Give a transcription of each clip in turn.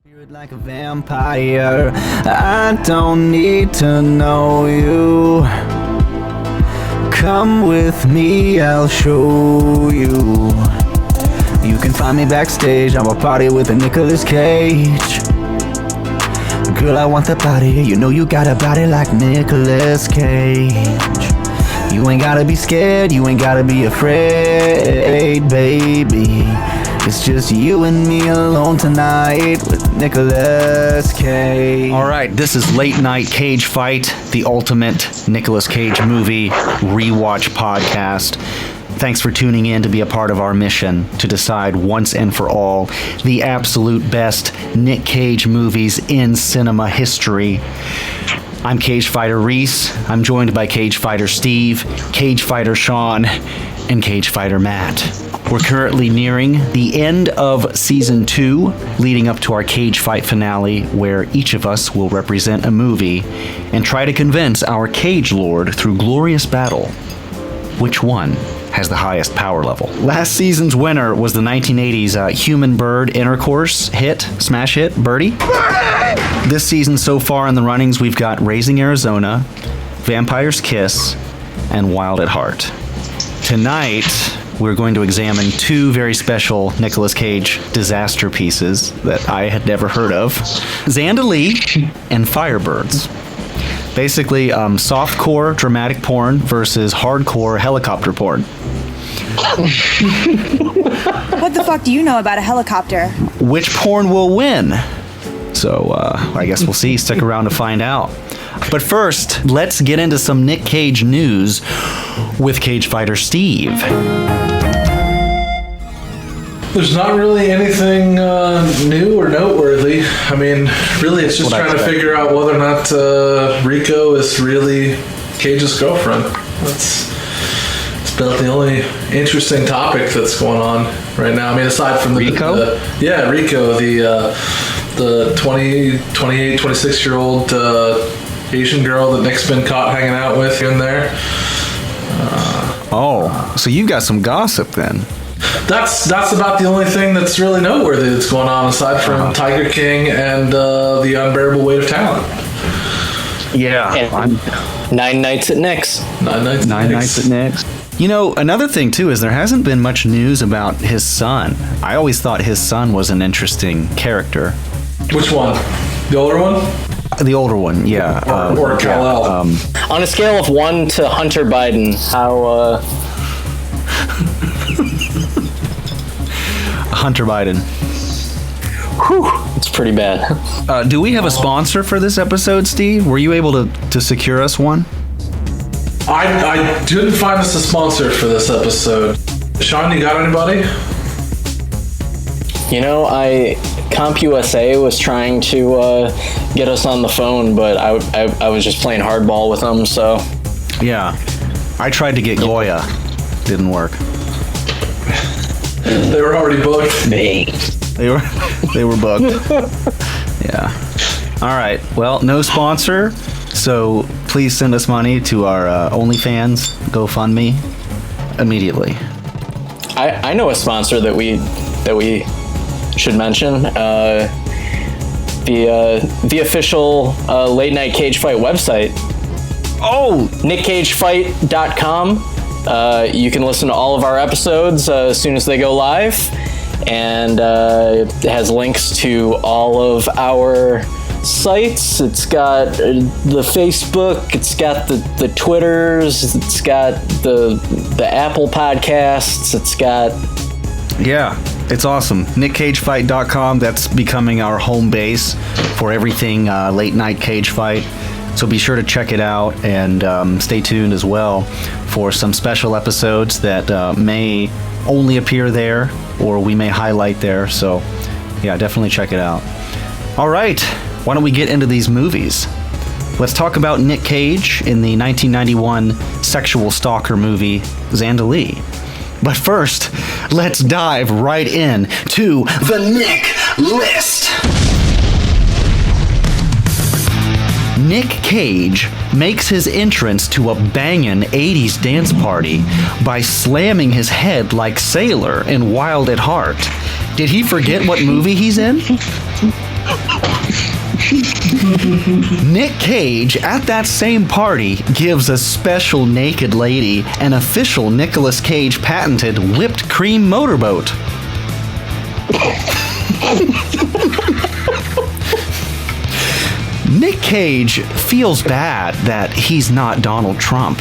Like a vampire, I don't need to know you. Come with me, I'll show you. You can find me backstage, I'm a party with a Nicolas Cage. Girl, I want the body, you know you got a body like Nicolas Cage. You ain't gotta be scared, you ain't gotta be afraid, baby. It's just you and me alone tonight with Nicolas Cage. All right, this is Late Night Cage Fight, the ultimate Nicolas Cage movie rewatch podcast. Thanks for tuning in to be a part of our mission to decide once and for all the absolute best Nick Cage movies in cinema history. I'm Cage Fighter Reese. I'm joined by Cage Fighter Steve, Cage Fighter Sean, and Cage Fighter Matt. We're currently nearing the end of Season 2, leading up to our Cage Fight finale, where each of us will represent a movie and try to convince our Cage Lord through glorious battle which one has the highest power level. Last season's winner was the 1980s Human Bird Intercourse smash hit, Birdie. This season so far in the runnings, we've got Raising Arizona, Vampire's Kiss, and Wild at Heart. Tonight, we're going to examine two very special Nicolas Cage disaster pieces that I had never heard of. Zandalee and Firebirds. Basically, softcore dramatic porn versus hardcore helicopter porn. What the fuck do you know about a helicopter? Which porn will win? So, I guess we'll see. Stick around to find out. But first, let's get into some Nick Cage news with Cage Fighter Steve. There's not really anything new or noteworthy. I mean, really, it's just trying to figure out whether or not Rico is really Cage's girlfriend. It's about the only interesting topic that's going on right now. I mean, aside from Rico? Rico, the 28, 26-year-old Asian girl that Nick's been caught hanging out with in there. So you got some gossip then. That's about the only thing that's really noteworthy that's going on aside from Tiger King and the unbearable weight of talent. Yeah. And 9 Nights at Nick's. 9 Nights at Nick's. You know, another thing too is there hasn't been much news about his son. I always thought his son was an interesting character. Which one? The older one? The older one, yeah. Or Kal-El. On a scale of 1 to Hunter Biden, how... Hunter Biden. Whew, it's pretty bad. Do we have a sponsor for this episode, Steve? Were you able to secure us one? I didn't find us a sponsor for this episode. Sean, you got anybody? You know, CompUSA was trying to get us on the phone, but I was just playing hardball with them, so... Yeah. I tried to get Goya. Didn't work. They were already booked. They were booked. Yeah. All right. Well, no sponsor, so please send us money to our OnlyFans GoFundMe immediately. I know a sponsor that we should mention. The official Late Night Cage Fight website. Oh! NickCageFight.com. You can listen to all of our episodes as soon as they go live, and it has links to all of our sites. It's got the Facebook, it's got the Twitters, it's got the Apple Podcasts, it's got... Yeah, it's awesome. NickCageFight.com, that's becoming our home base for everything Late Night Cage Fight. So be sure to check it out and stay tuned as well for some special episodes that may only appear there or we may highlight there. So yeah, definitely check it out. All right, why don't we get into these movies? Let's talk about Nick Cage in the 1991 sexual stalker movie Zandalee. But first, let's dive right in to the Nick List. Nick Cage makes his entrance to a bangin' 80s dance party by slamming his head like Sailor in Wild at Heart. Did he forget what movie he's in? Nick Cage, at that same party, gives a special naked lady an official Nicolas Cage patented whipped cream motorboat. Nick Cage feels bad that he's not Donald Trump.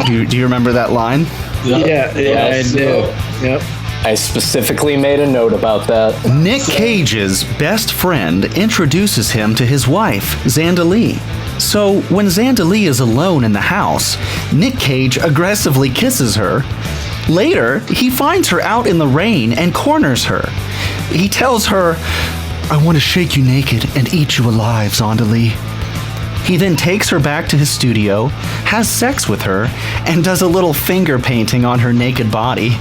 Do you remember that line? Yeah, I do. Yep. I specifically made a note about that. Nick Cage's best friend introduces him to his wife, Zandalee. So when Zandalee is alone in the house, Nick Cage aggressively kisses her. Later, he finds her out in the rain and corners her. He tells her, "I want to shake you naked and eat you alive, Zandalee." He then takes her back to his studio, has sex with her, and does a little finger painting on her naked body.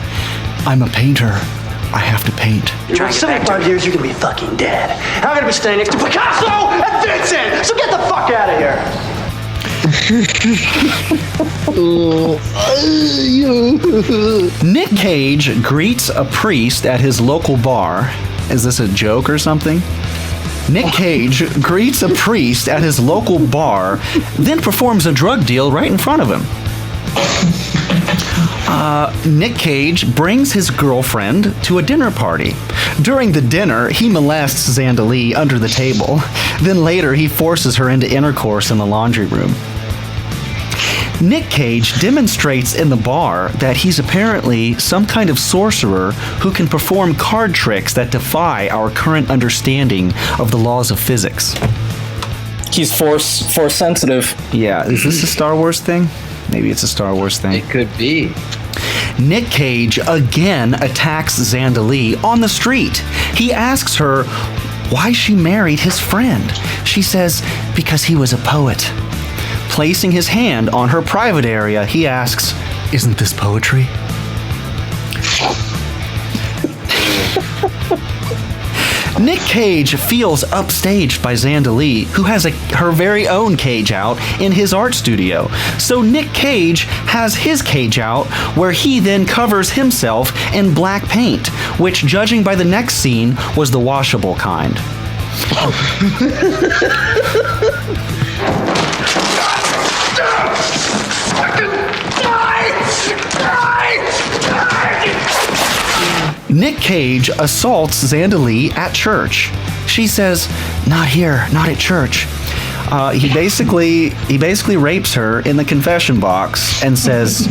"I'm a painter. I have to paint." In 75 years, you're gonna be fucking dead. I'm gonna be standing next to Picasso and Vincent, so get the fuck out of here. Nick Cage greets a priest at his local bar. Is this a joke or something? Nick Cage greets a priest at his local bar, then performs a drug deal right in front of him. Nick Cage brings his girlfriend to a dinner party. During the dinner, he molests Zandalee under the table. Then later, he forces her into intercourse in the laundry room. Nick Cage demonstrates in the bar that he's apparently some kind of sorcerer who can perform card tricks that defy our current understanding of the laws of physics. He's force sensitive. Yeah, is this a Star Wars thing? Maybe it's a Star Wars thing. It could be. Nick Cage again attacks Zandalee on the street. He asks her why she married his friend. She says, because he was a poet. Placing his hand on her private area, he asks, "Isn't this poetry?" Nick Cage feels upstaged by Zandalee, who has her very own cage out in his art studio. So Nick Cage has his cage out, where he then covers himself in black paint, which, judging by the next scene, was the washable kind. Nick Cage assaults Zandalee at church. She says, "Not here, not at church." He basically rapes her in the confession box and says,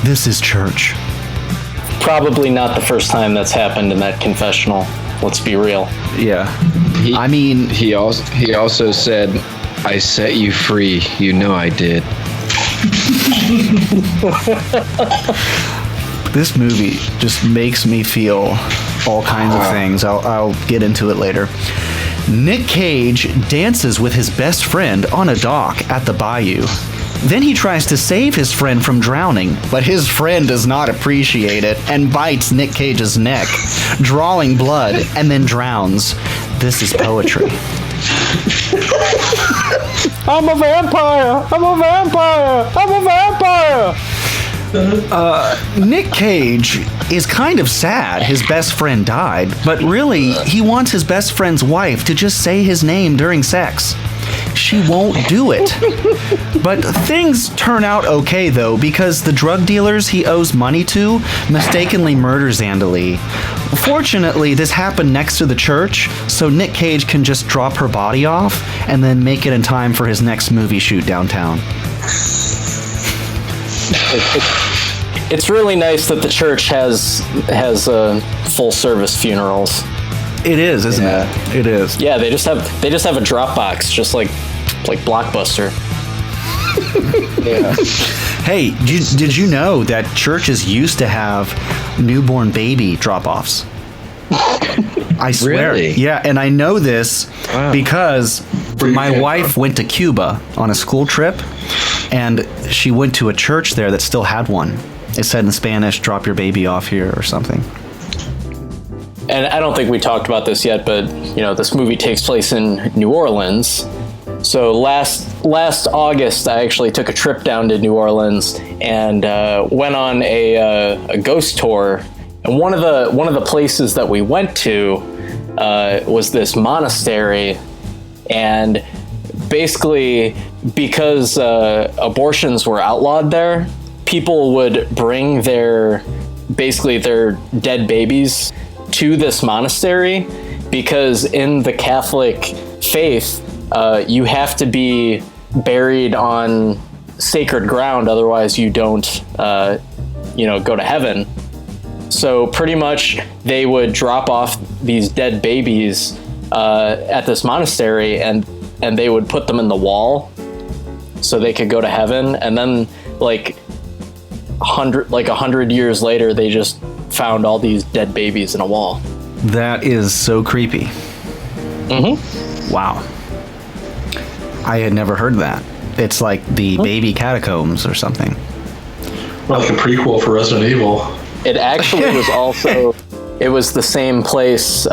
"This is church." Probably not the first time that's happened in that confessional. Let's be real. Yeah. He also said, "I set you free. You know I did." This movie just makes me feel all kinds of things. I'll get into it later. Nick Cage dances with his best friend on a dock at the bayou. Then he tries to save his friend from drowning, but his friend does not appreciate it and bites Nick Cage's neck, drawing blood, and then drowns. This is poetry. I'm a vampire! I'm a vampire! I'm a vampire! Nick Cage is kind of sad his best friend died, but really, he wants his best friend's wife to just say his name during sex. She won't do it. But things turn out okay, though, because the drug dealers he owes money to mistakenly murder Zandalee. Fortunately, this happened next to the church, so Nick Cage can just drop her body off and then make it in time for his next movie shoot downtown. It's really nice that the church has full service funerals. It is, isn't it? It is. Yeah, they just have a Dropbox, just like Blockbuster. Yeah. Hey, did you know that churches used to have newborn baby drop-offs? I swear. Really? Yeah, and I know this because my wife went to Cuba on a school trip, and she went to a church there that still had one. It said in Spanish, "Drop your baby off here," or something. And I don't think we talked about this yet, but this movie takes place in New Orleans. So last August, I actually took a trip down to New Orleans and went on a ghost tour. And one of the places that we went to was this monastery And basically, because abortions were outlawed there, people would bring their dead babies to this monastery, because in the Catholic faith, you have to be buried on sacred ground, otherwise you don't go to heaven. So pretty much they would drop off these dead babies at this monastery, and they would put them in the wall so they could go to heaven. And then like 100 years later, they just found all these dead babies in a wall. That is so creepy. Mm-hmm. Wow. I had never heard that. It's like the baby catacombs or something. Like a prequel for Resident Evil. It actually was also, it was the same place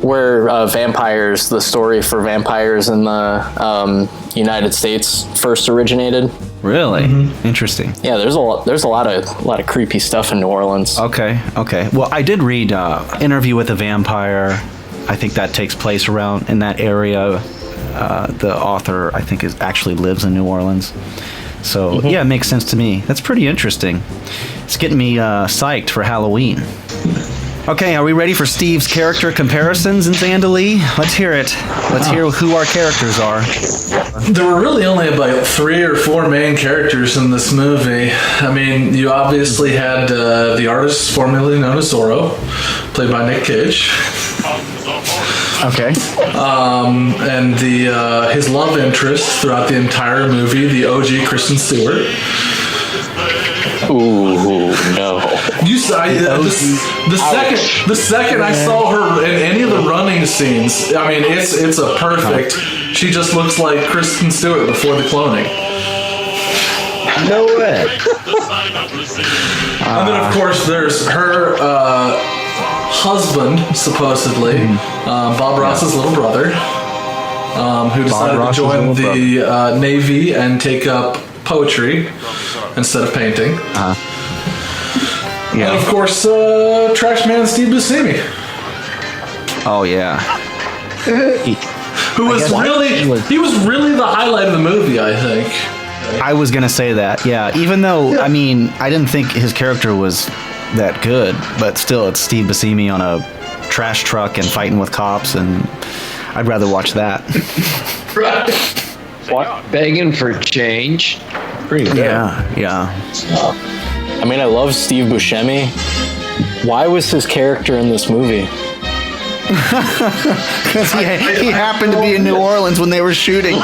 where vampires, the story for vampires in the United States first originated. Really? Mm-hmm. Interesting. Yeah, there's a lot of creepy stuff in New Orleans. Okay. Well, I did read Interview with a Vampire. I think that takes place around in that area. The author, I think, actually lives in New Orleans. So, yeah, it makes sense to me. That's pretty interesting. It's getting me psyched for Halloween. Okay, are we ready for Steve's character comparisons in Zandalee? Let's hear it. Let's hear who our characters are. There were really only about 3 or 4 main characters in this movie. I mean, you obviously had the artist formerly known as Zorro, played by Nick Cage. Okay. And his love interest throughout the entire movie, the OG Kristen Stewart. Ooh, no. The second I saw her in any of the running scenes, I mean, it's a perfect. She just looks like Kristen Stewart before the cloning. No way. And then, of course, there's her husband, supposedly, Bob Ross's little brother, who decided to join the Navy and take up poetry instead of painting. Yeah. And, of course, trash man Steve Buscemi. Oh, yeah. Who was really the highlight of the movie, I think. I was going to say that, yeah. Even though, I mean, I didn't think his character was that good, but still, it's Steve Buscemi on a trash truck and fighting with cops, and I'd rather watch that. Right. What? Begging for change? Pretty good. Yeah. I mean, I love Steve Buscemi. Why was his character in this movie? Because he happened to be in New Orleans when they were shooting.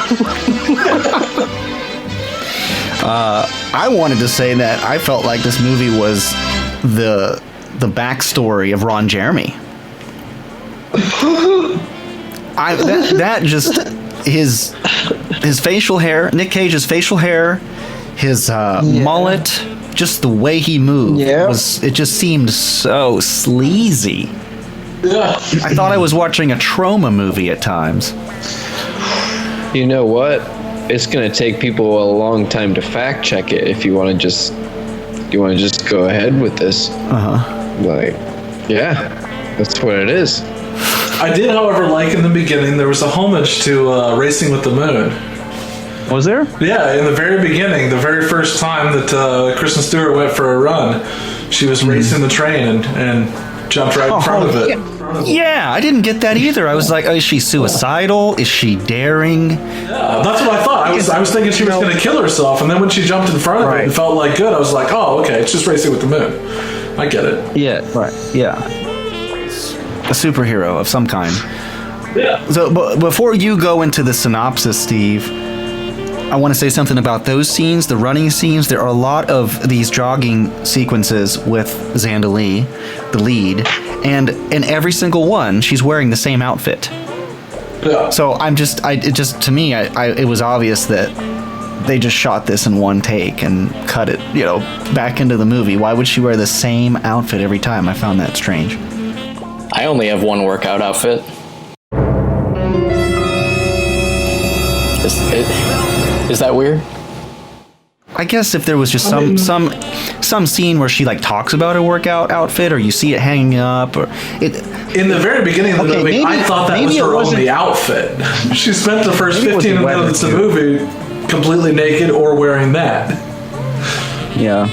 I wanted to say that I felt like this movie was the backstory of Ron Jeremy. That just his facial hair, Nick Cage's facial hair, his mullet, just the way he moved it just seemed so sleazy. Yeah. I thought I was watching a trauma movie at times. You know what? It's gonna take people a long time to fact check it. If you want to just go ahead with this. That's what it is. I did, however, like in the beginning, there was a homage to Racing with the Moon. Was there? Yeah, in the very beginning, the very first time that Kristen Stewart went for a run, she was racing the train and jumped right in front of it. Yeah, I didn't get that either. I was like, is she suicidal? Is she daring? Yeah, that's what I thought. I was thinking she was going to kill herself, and then when she jumped in front of it and felt like good, I was like, oh, okay, it's just Racing with the Moon. I get it. Yeah, right. Yeah. A superhero of some kind. Yeah. So, but before you go into the synopsis, Steve, I want to say something about those scenes, the running scenes. There are a lot of these jogging sequences with Zandalee, the lead, and in every single one, she's wearing the same outfit. Yeah. So to me, it was obvious that they just shot this in one take and cut it, back into the movie. Why would she wear the same outfit every time? I found that strange. I only have one workout outfit. Is that weird? I guess if there was just some scene where she like talks about her workout outfit, or you see it hanging up, or it. In the very beginning of the movie, I thought that was her only outfit. She spent the first 15 minutes of the movie completely naked or wearing that. Yeah,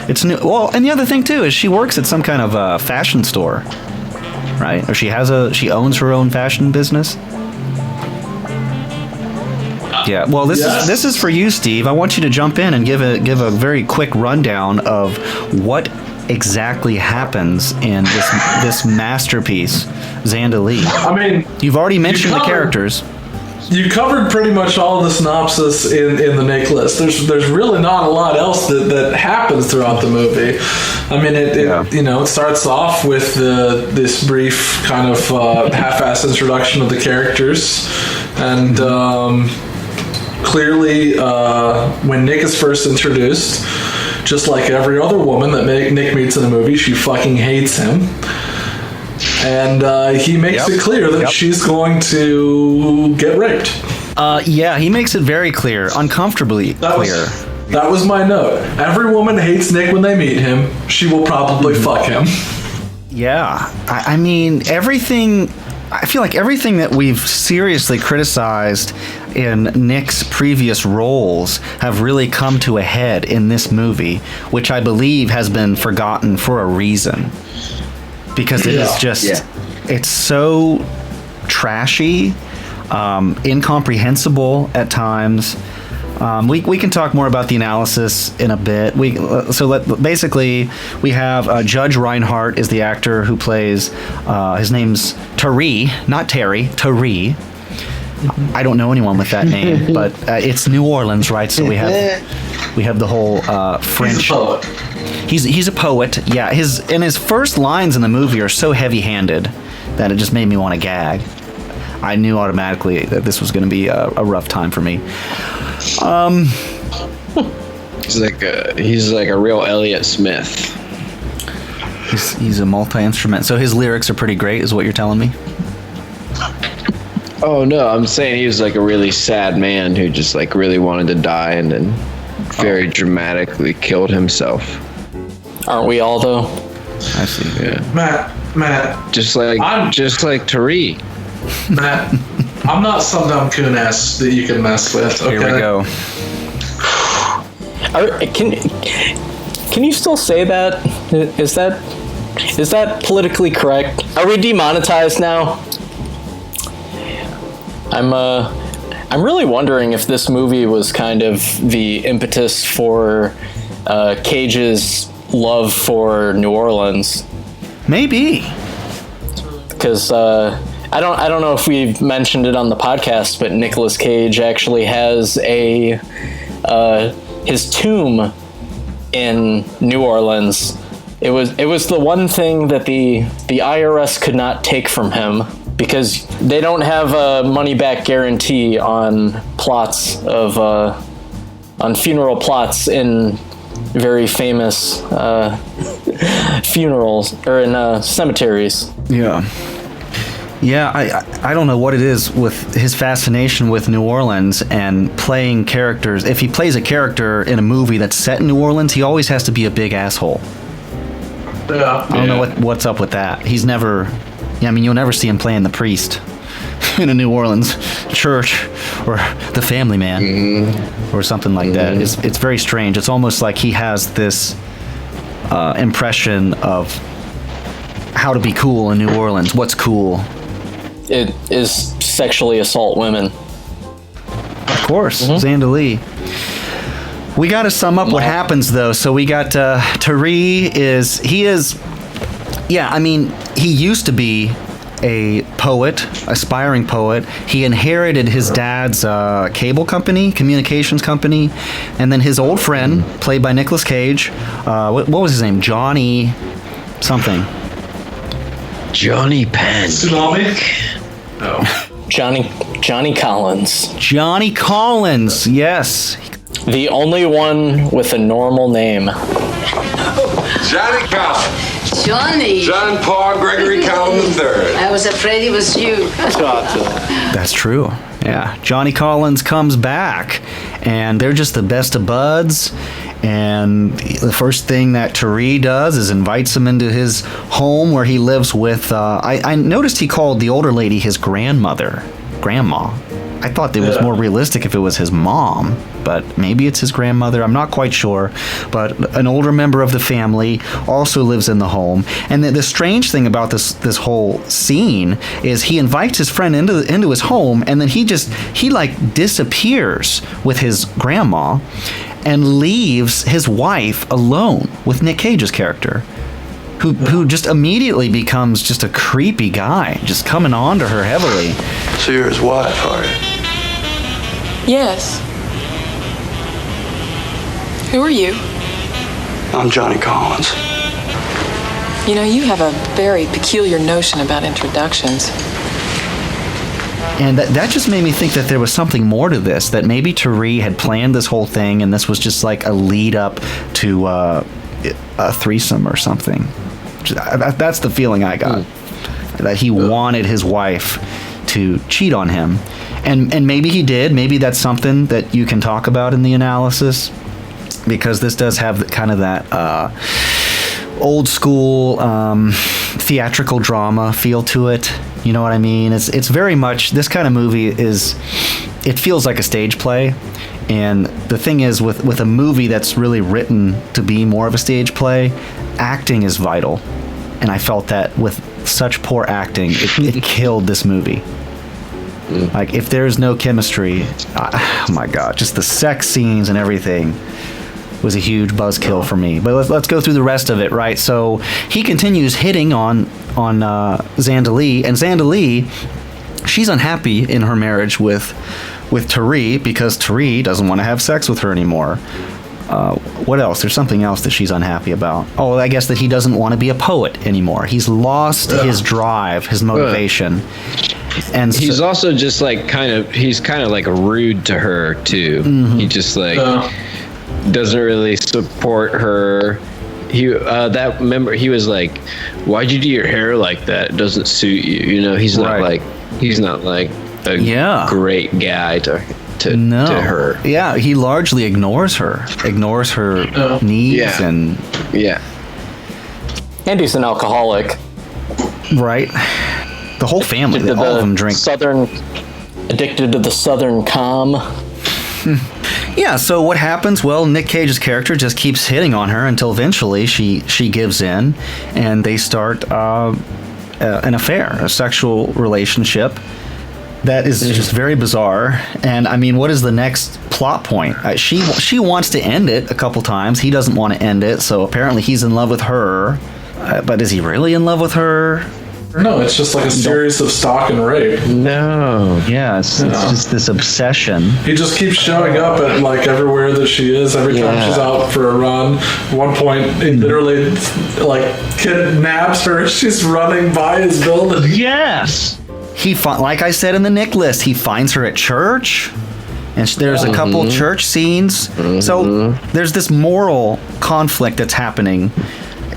it's new. Well, and the other thing too is she works at some kind of fashion store, right? Or she owns her own fashion business. Yeah, well, this is for you, Steve. I want you to jump in and give a very quick rundown of what exactly happens in this masterpiece, Zandalee. I mean, you've already mentioned the characters. You covered pretty much all the synopsis in the Nick list. There's really not a lot else that happens throughout the movie. I mean, it starts off with this brief kind of half-assed introduction of the characters, and clearly when Nick is first introduced, just like every other woman that Nick meets in the movie, she fucking hates him. And he makes it clear that she's going to get raped. Yeah, he makes it very clear, uncomfortably clear. That was my note. Every woman hates Nick when they meet him. She will probably fuck him. Yeah. I mean, everything... I feel like everything that we've seriously criticized in Nick's previous roles have really come to a head in this movie, which I believe has been forgotten for a reason. Because it is just, it's so trashy, incomprehensible at times. We can talk more about the analysis in a bit. Basically, we have Judge Reinhardt is the actor who plays, his name's Tari, not Terry, Tari. I don't know anyone with that name, but it's New Orleans, right? So we have the whole French. He's a poet. Yeah, his first lines in the movie are so heavy-handed that it just made me want to gag. I knew automatically that this was going to be a rough time for me. He's like a real Elliott Smith. He's a multi-instrument. So his lyrics are pretty great, is what you're telling me? Oh no, I'm saying he was like a really sad man who just like really wanted to die and then very dramatically killed himself. Aren't we all though? I see. Yeah. Matt. Just like Tari. Matt, I'm not some dumb coon ass that you can mess with. Okay? Here we go. Can you still say that? Is that politically correct? Are we demonetized now? I'm really wondering if this movie was kind of the impetus for Cage's love for New Orleans. Maybe. Because I don't know if we've mentioned it on the podcast, but Nicolas Cage actually has his tomb in New Orleans. It was the one thing that the IRS could not take from him, because they don't have a money back guarantee on plots of on funeral plots in very famous funerals or in cemeteries. Yeah, I don't know what it is with his fascination with New Orleans and playing characters. If he plays a character in a movie that's set in New Orleans, he always has to be a big asshole. Yeah. I don't know what's up with that. He's never... Yeah, I mean, you'll never see him playing the priest in a New Orleans church or the family man or something like that. It's very strange. It's almost like he has this impression of how to be cool in New Orleans. What's cool? It is sexually assault women. Of course, Zandalee. We got to sum up what happens, though. So we got Tari he used to be a poet, aspiring poet. He inherited his dad's cable company, communications company, and then his old friend, played by Nicolas Cage, what was his name? Johnny something. Johnny Penn. Tsunami? No. Johnny Collins. Johnny Collins, yes. The only one with a normal name. Johnny Collins. Johnny. John Paul Gregory Collins III. I was afraid it was you. That's true. Yeah. Johnny Collins comes back, and they're just the best of buds. And the first thing that Tari does is invites him into his home where he lives with, I noticed he called the older lady his grandma. I thought it was more realistic if it was his mom, but maybe it's his grandmother. I'm not quite sure. But an older member of the family also lives in the home. And the strange thing about this whole scene is he invites his friend into his home, and then he like disappears with his grandma and leaves his wife alone with Nick Cage's character, who just immediately becomes just a creepy guy, just coming on to her heavily. So you're his wife, are you? Yes. Who are you? I'm Johnny Collins. You know, you have a very peculiar notion about introductions. And that just made me think that there was something more to this, that maybe Tari had planned this whole thing and this was just like a lead up to a threesome or something. That's the feeling I got. That he wanted his wife to cheat on him. And maybe he did. Maybe that's something that you can talk about in the analysis, because this does have kind of that old school theatrical drama feel to it. You know what I mean? It's very much, this kind of movie it feels like a stage play. And the thing is, with a movie that's really written to be more of a stage play, acting is vital. And I felt that with such poor acting, it killed this movie. Like, if there's no chemistry, oh my God, just the sex scenes and everything was a huge buzzkill for me. But let's go through the rest of it, right? So he continues hitting on Zandalee, and Zandalee, she's unhappy in her marriage with Tari because Tari doesn't want to have sex with her anymore. What else? There's something else that she's unhappy about. Oh, I guess that he doesn't want to be a poet anymore. He's lost his drive, his motivation. And he's also just like he's kind of like rude to her too. Mm-hmm. He just like doesn't really support her. He he was like, "Why'd you do your hair like that? It doesn't suit you." You know, he's not like a great guy to her. Yeah, he largely ignores her needs and and he's an alcoholic. Right. The whole family, all of them drink. Addicted to the Southern calm. Yeah, so what happens? Well, Nick Cage's character just keeps hitting on her until eventually she gives in, and they start an affair, a sexual relationship that is just very bizarre. And I mean, what is the next plot point? She wants to end it a couple times. He doesn't want to end it, so apparently he's in love with her. But is he really in love with her? No, it's just like a series of stalk and rape. No. Yeah, it's just this obsession. He just keeps showing up at like everywhere that she is, every time she's out for a run. At one point, he literally like kidnaps her. She's running by his building. Yes. Like I said in the Nick list, he finds her at church. And there's a couple church scenes. So there's this moral conflict that's happening.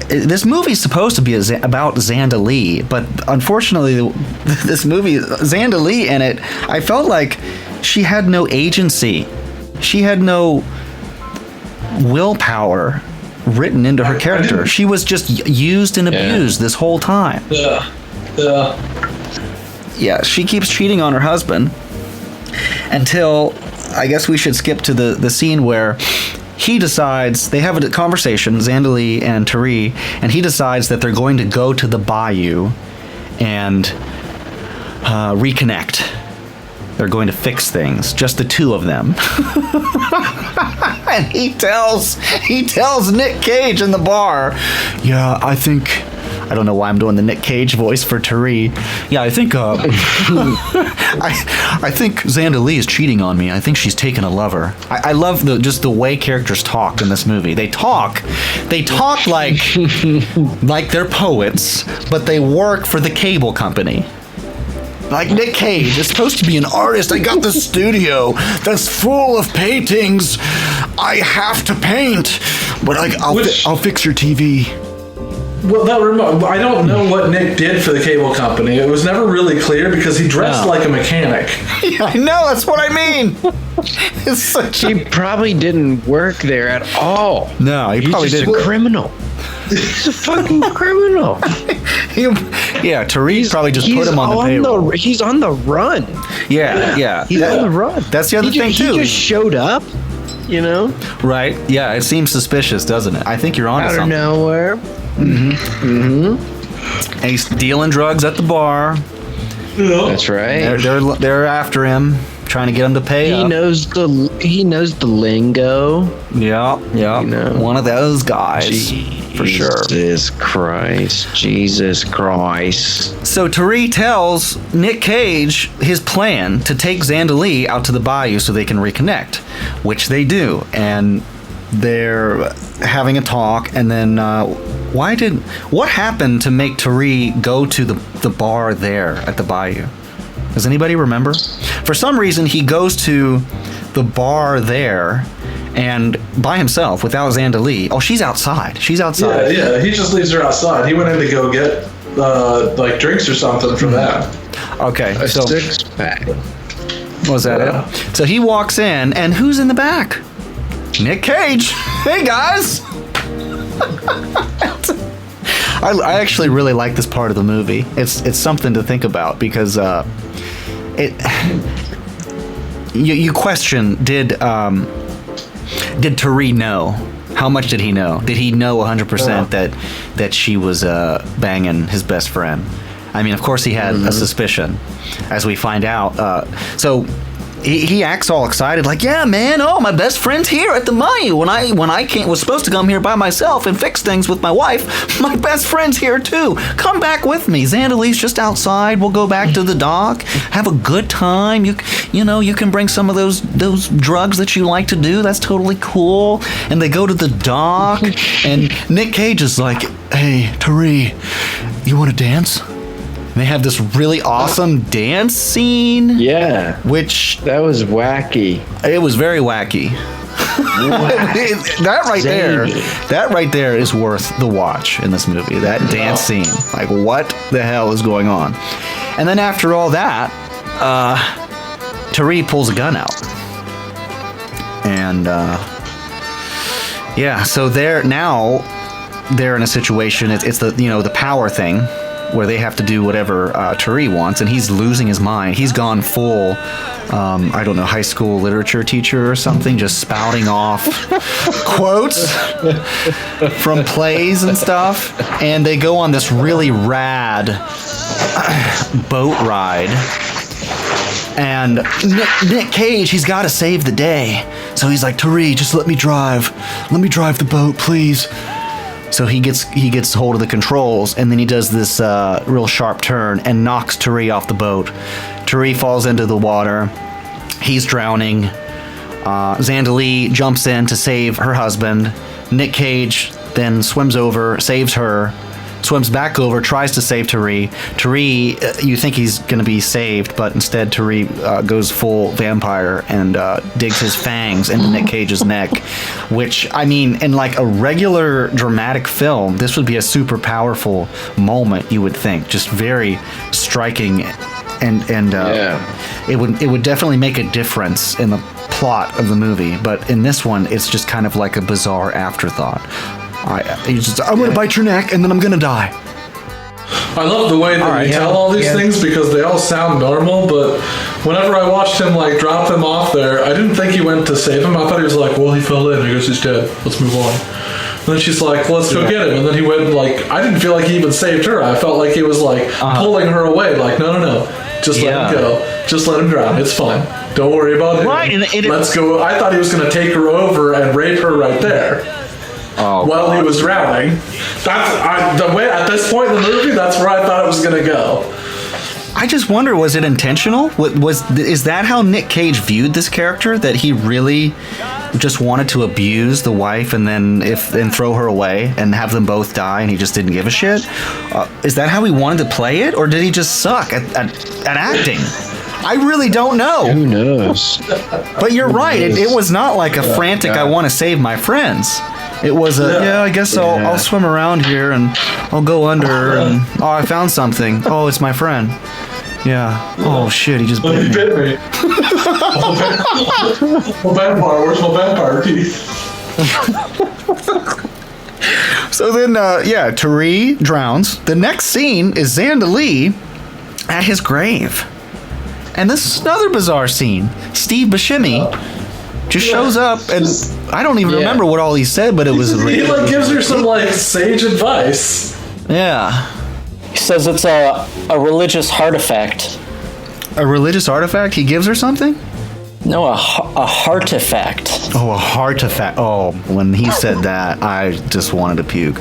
This movie's supposed to be about Zandalee, but unfortunately, this movie, Zandalee in it, I felt like she had no agency. She had no willpower written into her character. She was just used and abused this whole time. Yeah, she keeps cheating on her husband until, I guess we should skip to the scene where he decides, they have a conversation, Zandalee and Tari, and he decides that they're going to go to the bayou and reconnect. They're going to fix things, just the two of them. And he tells Nick Cage in the bar, yeah, I don't know why I'm doing the Nick Cage voice for Tari. Yeah, I think I think Zandalee is cheating on me. I think she's taken a lover. I love the way characters talk in this movie. They talk like they're poets, but they work for the cable company. Like Nick Cage is supposed to be an artist. I got this studio that's full of paintings. I have to paint, but I'll fix your TV. Well, I don't know what Nick did for the cable company. It was never really clear because he dressed like a mechanic. Yeah, I know, that's what I mean. It's such He probably didn't work there at all. No, he probably He's just didn't. a criminal. He's a fucking criminal. Yeah, Tariq probably just put him on the payroll. He's on the run. Yeah. He's on the run. That's the other thing, too. He just showed up, you know? Right, yeah, it seems suspicious, doesn't it? I think you're onto something. Out of nowhere. And he's dealing drugs at the bar. That's right. They're after him, trying to get him to pay up. He knows the lingo. Yeah. You know. One of those guys, for sure. Jesus Christ. So Tariq tells Nick Cage his plan to take Zandalee out to the bayou so they can reconnect, which they do, and they're having a talk, and then what happened to make Tariq go to the bar there at the bayou? Does anybody remember? For some reason, he goes to the bar there and by himself without Zandalee. Oh, she's outside. Yeah, he just leaves her outside. He went in to go get like drinks or something for that. Okay, A six-pack. Was that it? So he walks in, and who's in the back? Nick Cage. Hey, guys. I actually really like this part of the movie. It's something to think about because you question, did Tariq know? How much did he know? Did he know 100% that she was banging his best friend? I mean, of course he had a suspicion, as we find out. So he acts all excited, like, yeah, man, my best friend's here at the bayou. When I was supposed to come here by myself and fix things with my wife, my best friend's here too. Come back with me. Zandalee's just outside. We'll go back to the dock, have a good time. You can bring some of those drugs that you like to do. That's totally cool. And they go to the dock, and Nick Cage is like, hey, Tariq, you want to dance? They have this really awesome dance scene. Yeah. Which... That was wacky. It was very wacky. That right there is worth the watch in this movie. That dance scene. Like, what the hell is going on? And then after all that, Tariq pulls a gun out. And, so they're in a situation, it's the power thing, where they have to do whatever Tariq wants, and he's losing his mind. He's gone full, high school literature teacher or something, just spouting off quotes from plays and stuff. And they go on this really rad boat ride. And Nick Cage, he's got to save the day. So he's like, Tariq, just let me drive. Let me drive the boat, please. So he gets hold of the controls, and then he does this real sharp turn and knocks Tariq off the boat. Tariq falls into the water. He's drowning. Zandalee jumps in to save her husband. Nick Cage then swims over, saves her, swims back over, tries to save Tariq. Tariq, you think he's going to be saved, but instead Tariq goes full vampire and digs his fangs into Nick Cage's neck, which, I mean, in like a regular dramatic film, this would be a super powerful moment, you would think. Just very striking, and it would definitely make a difference in the plot of the movie, but in this one, it's just kind of like a bizarre afterthought. I'm going to bite your neck, and then I'm going to die. I love the way that you tell all these things because they all sound normal, but whenever I watched him like drop them off there, I didn't think he went to save him. I thought he was like, well, he fell in. I guess he's dead. Let's move on. And then she's like, let's go get him. And then he went like, I didn't feel like he even saved her. I felt like he was like pulling her away. Like, no. Just let him go. Just let him drown. It's fine. Don't worry about it. Right. Let's go. I thought he was going to take her over and rape her right there. While he was drowning. The way at this point in the movie, that's where I thought it was going to go. I just wonder, was it intentional? Is that how Nick Cage viewed this character? That he really just wanted to abuse the wife and throw her away and have them both die, and he just didn't give a shit? Is that how he wanted to play it, or did he just suck at acting? I really don't know. Who knows? But you're right. It was not like a frantic, I want to save my friends. It was I guess I'll swim around here and I'll go under and I found something. Oh, it's my friend. Yeah. Oh shit, he just bit me. He bit me. My vampire, where's my vampire teeth? So then, Tari drowns. The next scene is Zandalee at his grave. And this is another bizarre scene. Steve Buscemi just shows up, and I don't even remember what all he said, but it was... He gives her some, sage advice. Yeah. He says it's a religious artifact. A religious artifact? He gives her something? No, a heartifact. Oh, a heartifact. Oh, when he said that, I just wanted to puke.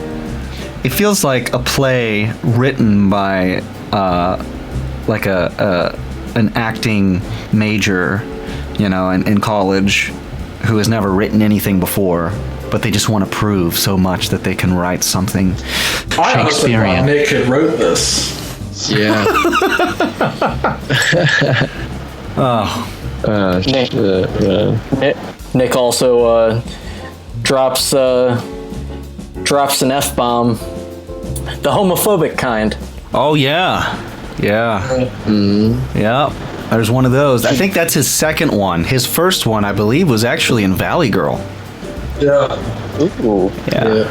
It feels like a play written by, an acting major, in college, who has never written anything before, but they just want to prove so much that they can write something Shakespearean. I Nick had wrote this. Yeah. Nick also drops an F-bomb, the homophobic kind. Oh yeah. Yeah. There's one of those. I think that's his second one. His first one, I believe, was actually in Valley Girl. Yeah. Ooh. Yeah.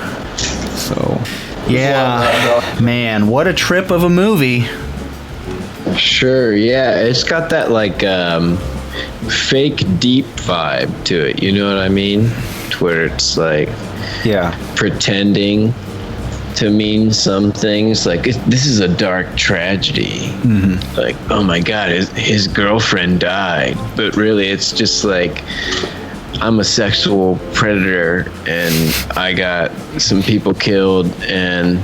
So, man, what a trip of a movie. Sure, yeah. It's got that fake deep vibe to it, you know what I mean? To where it's pretending to mean some things. This is a dark tragedy. Mm-hmm. Oh my God, his girlfriend died. But really, it's just I'm a sexual predator and I got some people killed and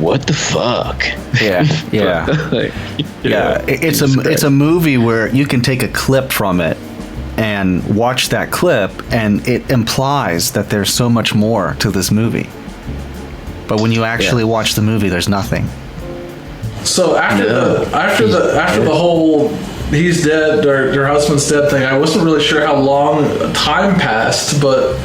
what the fuck? Yeah. It's a movie where you can take a clip from it and watch that clip and it implies that there's so much more to this movie. But when you actually watch the movie, there's nothing. So after the whole he's dead or her husband's dead thing, I wasn't really sure how long time passed, but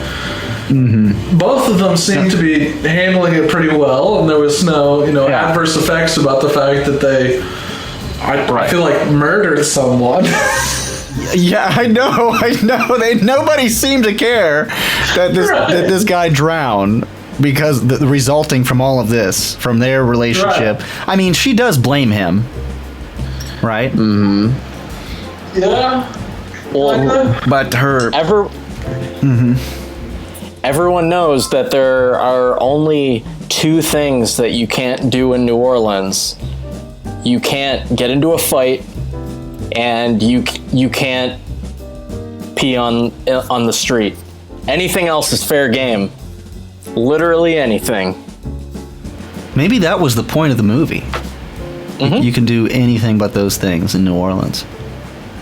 both of them seemed to be handling it pretty well, and there was no adverse effects about the fact that I feel like murdered someone. Yeah, I know. Nobody seemed to care that this guy drowned. Because resulting from all of this, from their relationship, I mean, she does blame him, right? Mm-hmm. Yeah. Well, but everyone knows that there are only two things that you can't do in New Orleans. You can't get into a fight, and you can't pee on the street. Anything else is fair game. Literally anything. Maybe that was the point of the movie. Mm-hmm. You can do anything but those things in New Orleans.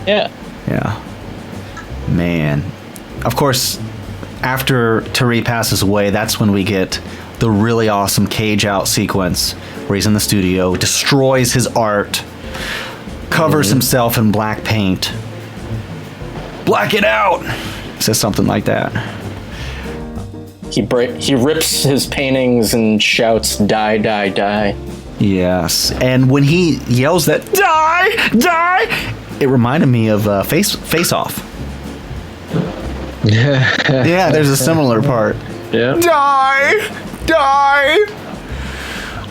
Yeah. Man. Of course, after Tari passes away, that's when we get the really awesome Cage out sequence where he's in the studio, destroys his art, covers himself in black paint. Black it out! Says something like that. He rips his paintings and shouts, "Die, die, die." Yes, and when he yells that "Die, die," it reminded me of Face Off. Yeah, there's a similar part. Yeah. Die, die.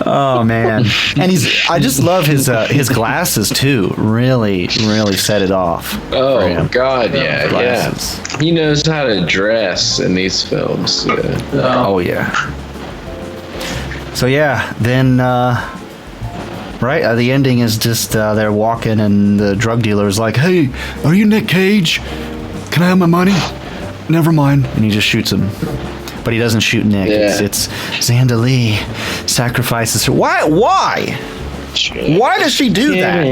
Oh man, and I just love his glasses too. Really set it off. Oh God, yeah. He knows how to dress in these films. Yeah. Oh yeah. So then the ending is just they're walking and the drug dealer is like, "Hey, are you Nick Cage? Can I have my money?" "Never mind," and he just shoots him. But he doesn't shoot Nick. Yeah. It's Zandalee sacrifices her. Why? Why does she do that?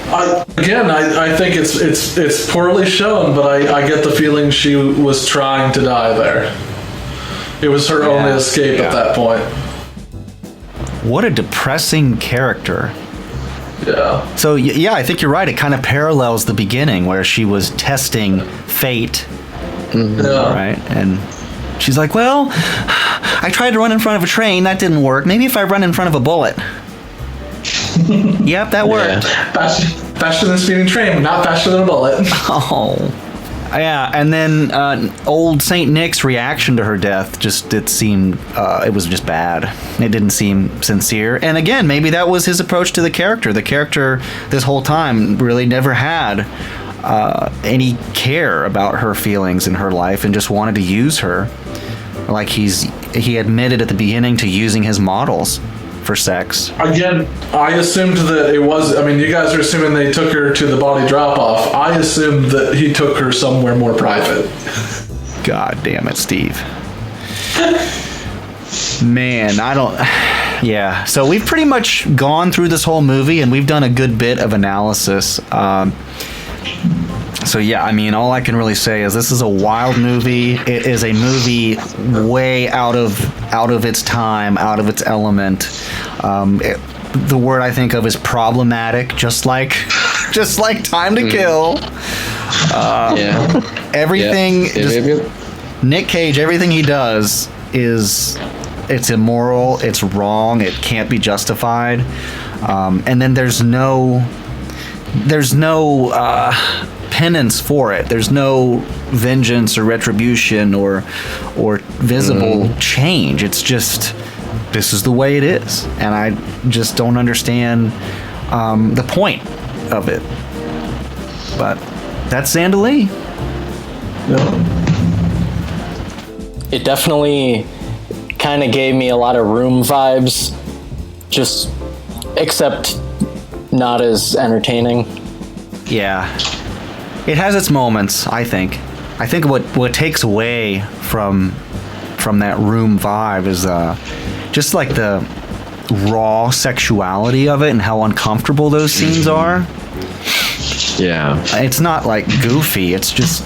I think it's poorly shown, but I get the feeling she was trying to die there. It was her only escape at that point. What a depressing character. Yeah. So I think you're right. It kind of parallels the beginning where she was testing fate. Yeah. Right? And She's like, well, I tried to run in front of a train. That didn't work. Maybe if I run in front of a bullet. Yep, that worked. Faster than a speeding train, but not faster than a bullet. Oh. Yeah, and then old Saint Nick's reaction to her death it was just bad. It didn't seem sincere. And again, maybe that was his approach to the character. The character this whole time really never had any care about her feelings in her life and just wanted to use her. Like he admitted at the beginning to using his models for sex. Again, I assumed that it was, you guys are assuming they took her to the body drop-off. I assumed that he took her somewhere more private. God damn it, Steve. Man, yeah, so we've pretty much gone through this whole movie and we've done a good bit of analysis. So yeah, all I can really say is this is a wild movie. It is a movie way out of its time, out of its element. The word I think of is problematic, just like Time to Kill. Everything. Nick Cage, everything he does it's immoral, it's wrong, it can't be justified, and then there's no penance for it. There's no vengeance or retribution or visible change. It's just, this is the way it is, and I just don't understand the point of it. But that's Zandalee. It definitely kind of gave me a lot of Room vibes, just except not as entertaining. Yeah. It has its moments, I think. I think what takes away from that Room vibe is just like the raw sexuality of it and how uncomfortable those scenes are. Yeah. It's not like goofy, it's just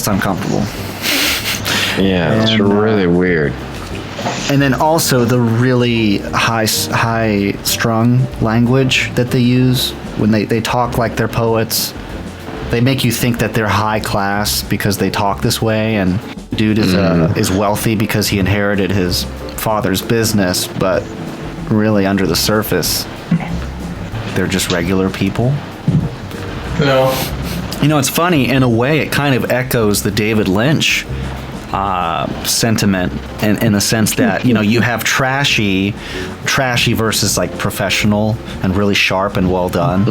uncomfortable. Yeah, it's really weird. And then also the really high strung language that they use when they talk like they're poets. They make you think that they're high class because they talk this way, and dude is wealthy because he inherited his father's business, but really under the surface, they're just regular people. No. It's funny, in a way, it kind of echoes the David Lynch sentiment in the sense that you have trashy versus like professional and really sharp and well done.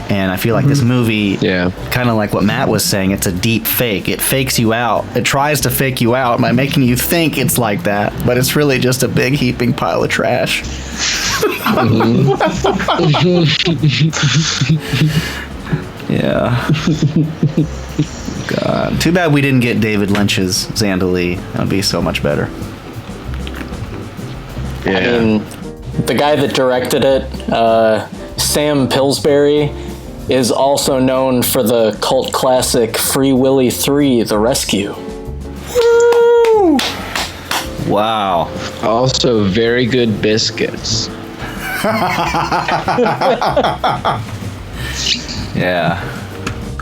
And I feel like this movie, kind of like what Matt was saying, it's a deep fake. It fakes you out. It tries to fake you out by making you think it's like that, but it's really just a big heaping pile of trash. Yeah. God. Too bad we didn't get David Lynch's Zandalee. That would be so much better. Yeah. The guy that directed it, Sam Pillsbury, is also known for the cult classic Free Willy 3: The Rescue. Woo! Wow. Also, very good biscuits. Yeah.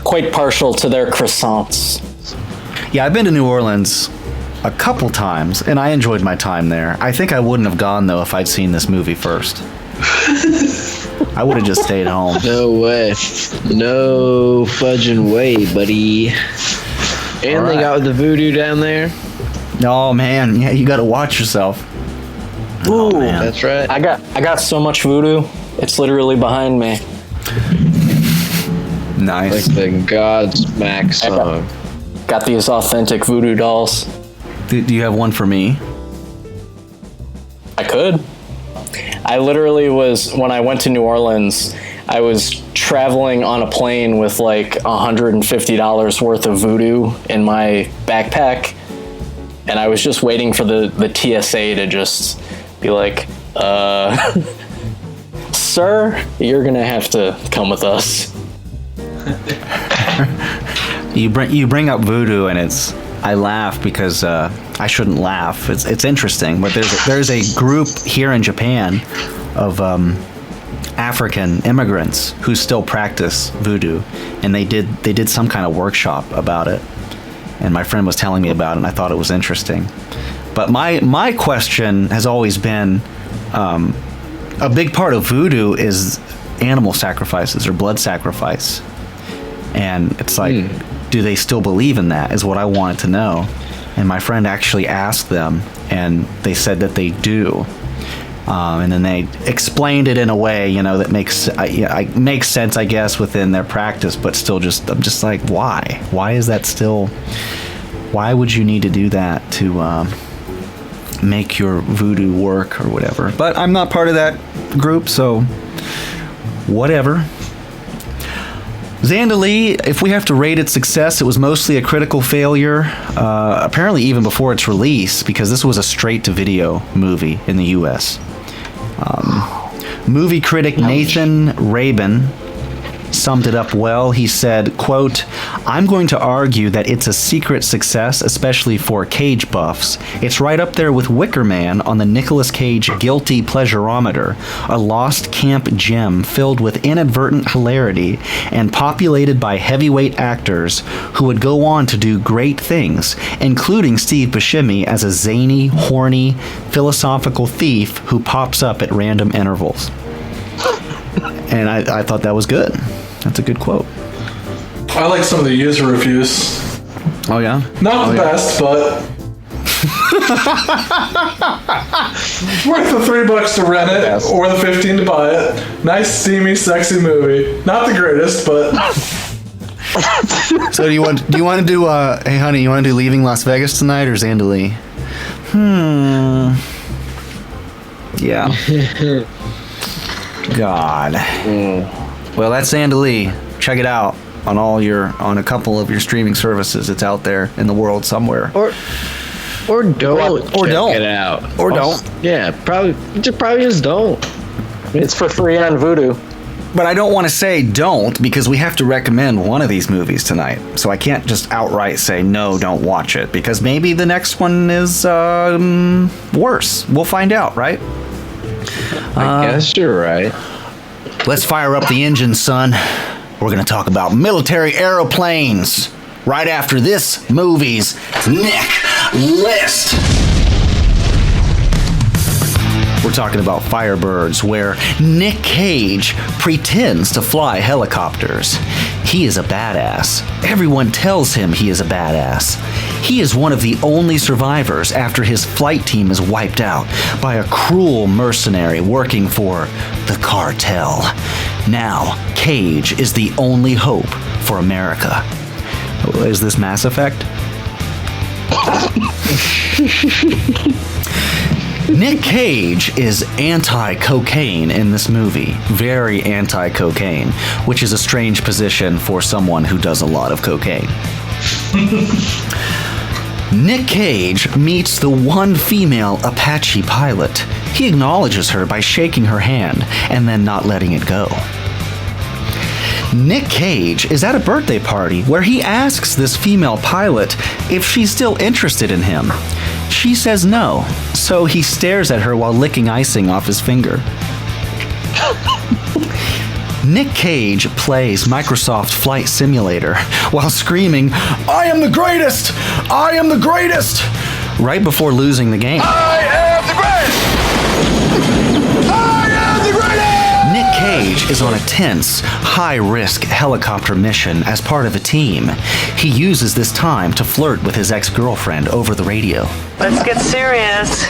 Quite partial to their croissants. Yeah, I've been to New Orleans a couple times, and I enjoyed my time there. I think I wouldn't have gone, though, if I'd seen this movie first. I would have just stayed home. No way. No fudging way, buddy. And they got the voodoo down there. Oh, man. Yeah, you got to watch yourself. Ooh, man. That's right. I got so much voodoo. It's literally behind me. Nice. Like the Godsmack song. Got these authentic voodoo dolls. Do you have one for me? I could. I literally was, when I went to New Orleans, I was traveling on a plane with like $150 worth of voodoo in my backpack, and I was just waiting for the TSA to just be like, sir, you're gonna have to come with us. You bring up voodoo, and I laugh because I shouldn't laugh. It's interesting, but there's a group here in Japan of African immigrants who still practice voodoo, and they did some kind of workshop about it, and my friend was telling me about it, and I thought it was interesting. But my question has always been, a big part of voodoo is animal sacrifices or blood sacrifice. And it's like, do they still believe in that, is what I wanted to know. And my friend actually asked them, and they said that they do. And then they explained it in a way, that makes sense, I guess, within their practice, but still I'm just like, why? Why is that still, why would you need to do that to make your voodoo work or whatever? But I'm not part of that group, so whatever. Zandalee, if we have to rate its success, it was mostly a critical failure, apparently even before its release, because this was a straight-to-video movie in the U.S. Movie critic Nathan Rabin summed it up well. He said, quote, "I'm going to argue that it's a secret success, especially for Cage buffs. It's right up there with Wicker Man on the Nicolas Cage guilty pleasurometer, a lost camp gem filled with inadvertent hilarity and populated by heavyweight actors who would go on to do great things, including Steve Buscemi as a zany, horny, philosophical thief who pops up at random intervals." And I thought that was good. That's a good quote. I like some of the user reviews. Oh, yeah? Not the best, but worth the $3 to rent it, or the $15 to buy it. Nice, steamy, sexy movie. Not the greatest, but. So do you want to do? Hey, honey, you want to do Leaving Las Vegas tonight or Zandalee? Yeah. God. Well, that's Zandalee. Check it out on a couple of your streaming services. It's out there in the world somewhere. Or don't check it out. Or don't. Yeah, probably just don't. It's for free on Vudu. But I don't want to say don't, because we have to recommend one of these movies tonight. So I can't just outright say no, don't watch it, because maybe the next one is worse. We'll find out, right? I guess you're right. Let's fire up the engine, son. We're going to talk about military aeroplanes right after this movie's Nick List. We're talking about Firebirds, where Nick Cage pretends to fly helicopters. He is a badass. Everyone tells him he is a badass. He is one of the only survivors after his flight team is wiped out by a cruel mercenary working for the cartel. Now, Cage is the only hope for America. Is this Mass Effect? Nick Cage is anti-cocaine in this movie. Very anti-cocaine, which is a strange position for someone who does a lot of cocaine. Nick Cage meets the one female Apache pilot. He acknowledges her by shaking her hand and then not letting it go. Nick Cage is at a birthday party where he asks this female pilot if she's still interested in him. She says no, so he stares at her while licking icing off his finger. Nick Cage plays Microsoft Flight Simulator while screaming, "I am the greatest! I am the greatest!" right before losing the game. I am the greatest! I am the greatest! Nick Cage is on a tense, high-risk helicopter mission as part of a team. He uses this time to flirt with his ex-girlfriend over the radio. Let's get serious.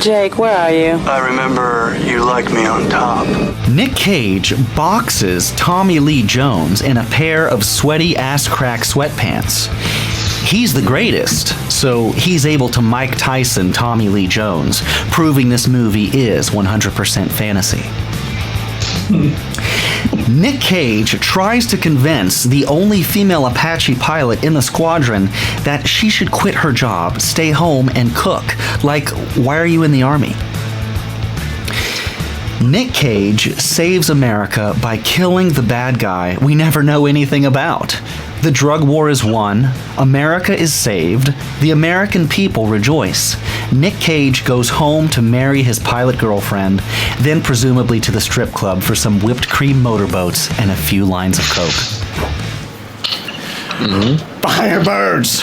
Jake, where are you? I remember you liked me on top. Nick Cage boxes Tommy Lee Jones in a pair of sweaty ass-crack sweatpants. He's the greatest, so he's able to Mike Tyson Tommy Lee Jones, proving this movie is 100% fantasy. Nick Cage tries to convince the only female Apache pilot in the squadron that she should quit her job, stay home, and cook. Like, why are you in the army? Nick Cage saves America by killing the bad guy we never know anything about. The drug war is won, America is saved, the American people rejoice. Nick Cage goes home to marry his pilot girlfriend, then presumably to the strip club for some whipped cream motorboats and a few lines of coke. Firebirds!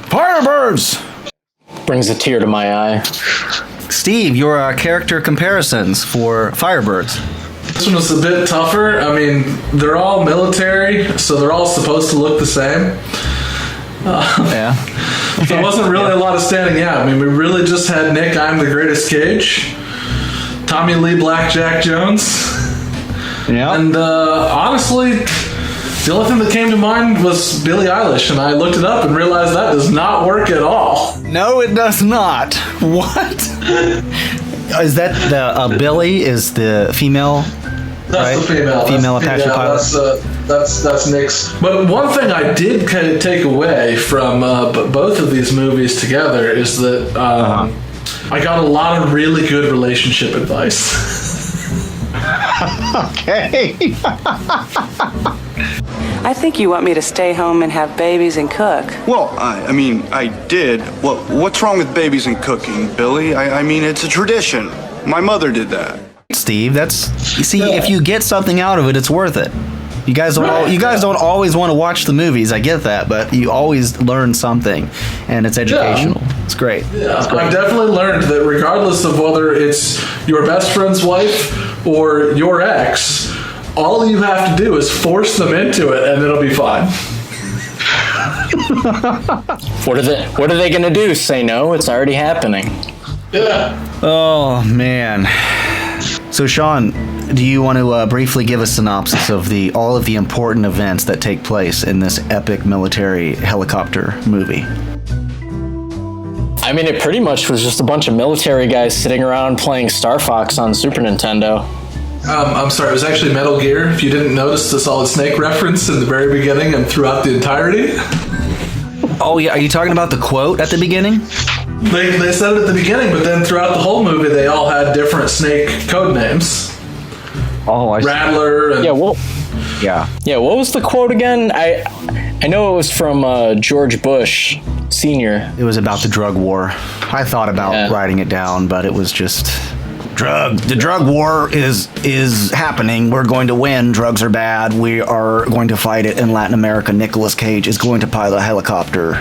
Firebirds! Brings a tear to my eye. Steve, your character comparisons for Firebirds. This one was a bit tougher. I mean, they're all military, so they're all supposed to look the same. Yeah. So there wasn't really a lot of standing out. I mean, we really just had Nick, I'm the Greatest Cage, Tommy Lee Blackjack Jones. Yeah. And honestly, the only thing that came to mind was Billie Eilish, and I looked it up and realized that does not work at all. No, it does not. What? Is that the Billy is the female? That's right? the female. Female Apache pilot. That's Nick's. But one thing I did kind of take away from both of these movies together is that I got a lot of really good relationship advice. Okay. I think you want me to stay home and have babies and cook. Well, I mean, I did. What's wrong with babies and cooking, Billy? I mean, it's a tradition. My mother did that. Steve, you see, if you get something out of it, it's worth it. You guys don't always want to watch the movies. I get that, but you always learn something, and it's educational. Yeah. It's great. Yeah, it's great. I've definitely learned that regardless of whether it's your best friend's wife or your ex, all you have to do is force them into it, and it'll be fine. What are they gonna do? Say no? It's already happening. Yeah. Oh man. So Sean, do you want to briefly give a synopsis of all of the important events that take place in this epic military helicopter movie? I mean, it pretty much was just a bunch of military guys sitting around playing Star Fox on Super Nintendo. I'm sorry, it was actually Metal Gear. If you didn't notice the Solid Snake reference in the very beginning and throughout the entirety. Oh yeah, are you talking about the quote at the beginning? They said it at the beginning, but then throughout the whole movie, they all had different Snake code names. Oh, I see. Rattler. And Yeah, what was the quote again? I know it was from George Bush Sr. It was about the drug war. I thought about writing it down, but it was just the drug war is happening. We're going to win. Drugs are bad. We are going to fight it in Latin America. Nicolas Cage is going to pilot a helicopter.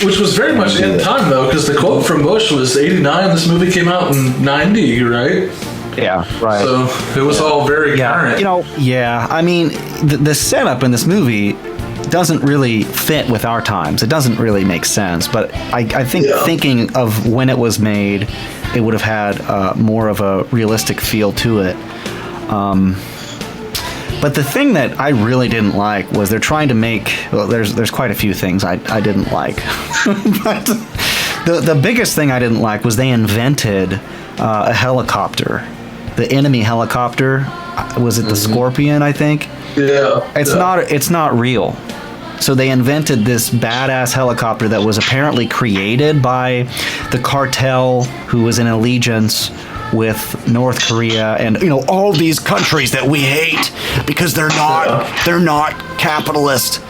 Which was very much in time, though, because the quote from Bush was 89. This movie came out in 90, right? Yeah, right. So it was all very current. I mean, the setup in this movie doesn't really fit with our times. It doesn't really make sense. But I think thinking of when it was made, it would have had more of a realistic feel to it. But the thing that I really didn't like was they're trying to make. Well, there's quite a few things I didn't like. But the biggest thing I didn't like was they invented a helicopter. The enemy helicopter, was it the Scorpion, I think? Yeah. It's not real. So they invented this badass helicopter that was apparently created by the cartel who was in allegiance with North Korea and all these countries that we hate because they're not capitalist.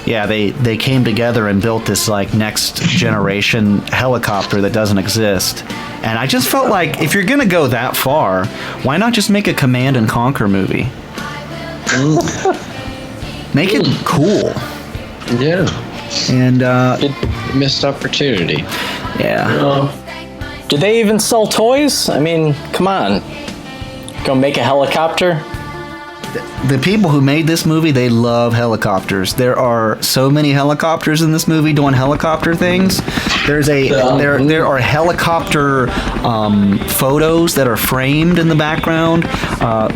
Yeah, they came together and built this like next generation helicopter that doesn't exist. And I just felt like if you're gonna go that far, why not just make a Command and Conquer movie? Make it cool. Yeah. And missed opportunity. Yeah. Did they even sell toys? I mean, come on. Go make a helicopter? The people who made this movie, they love helicopters. There are so many helicopters in this movie doing helicopter things. There are helicopter photos that are framed in the background.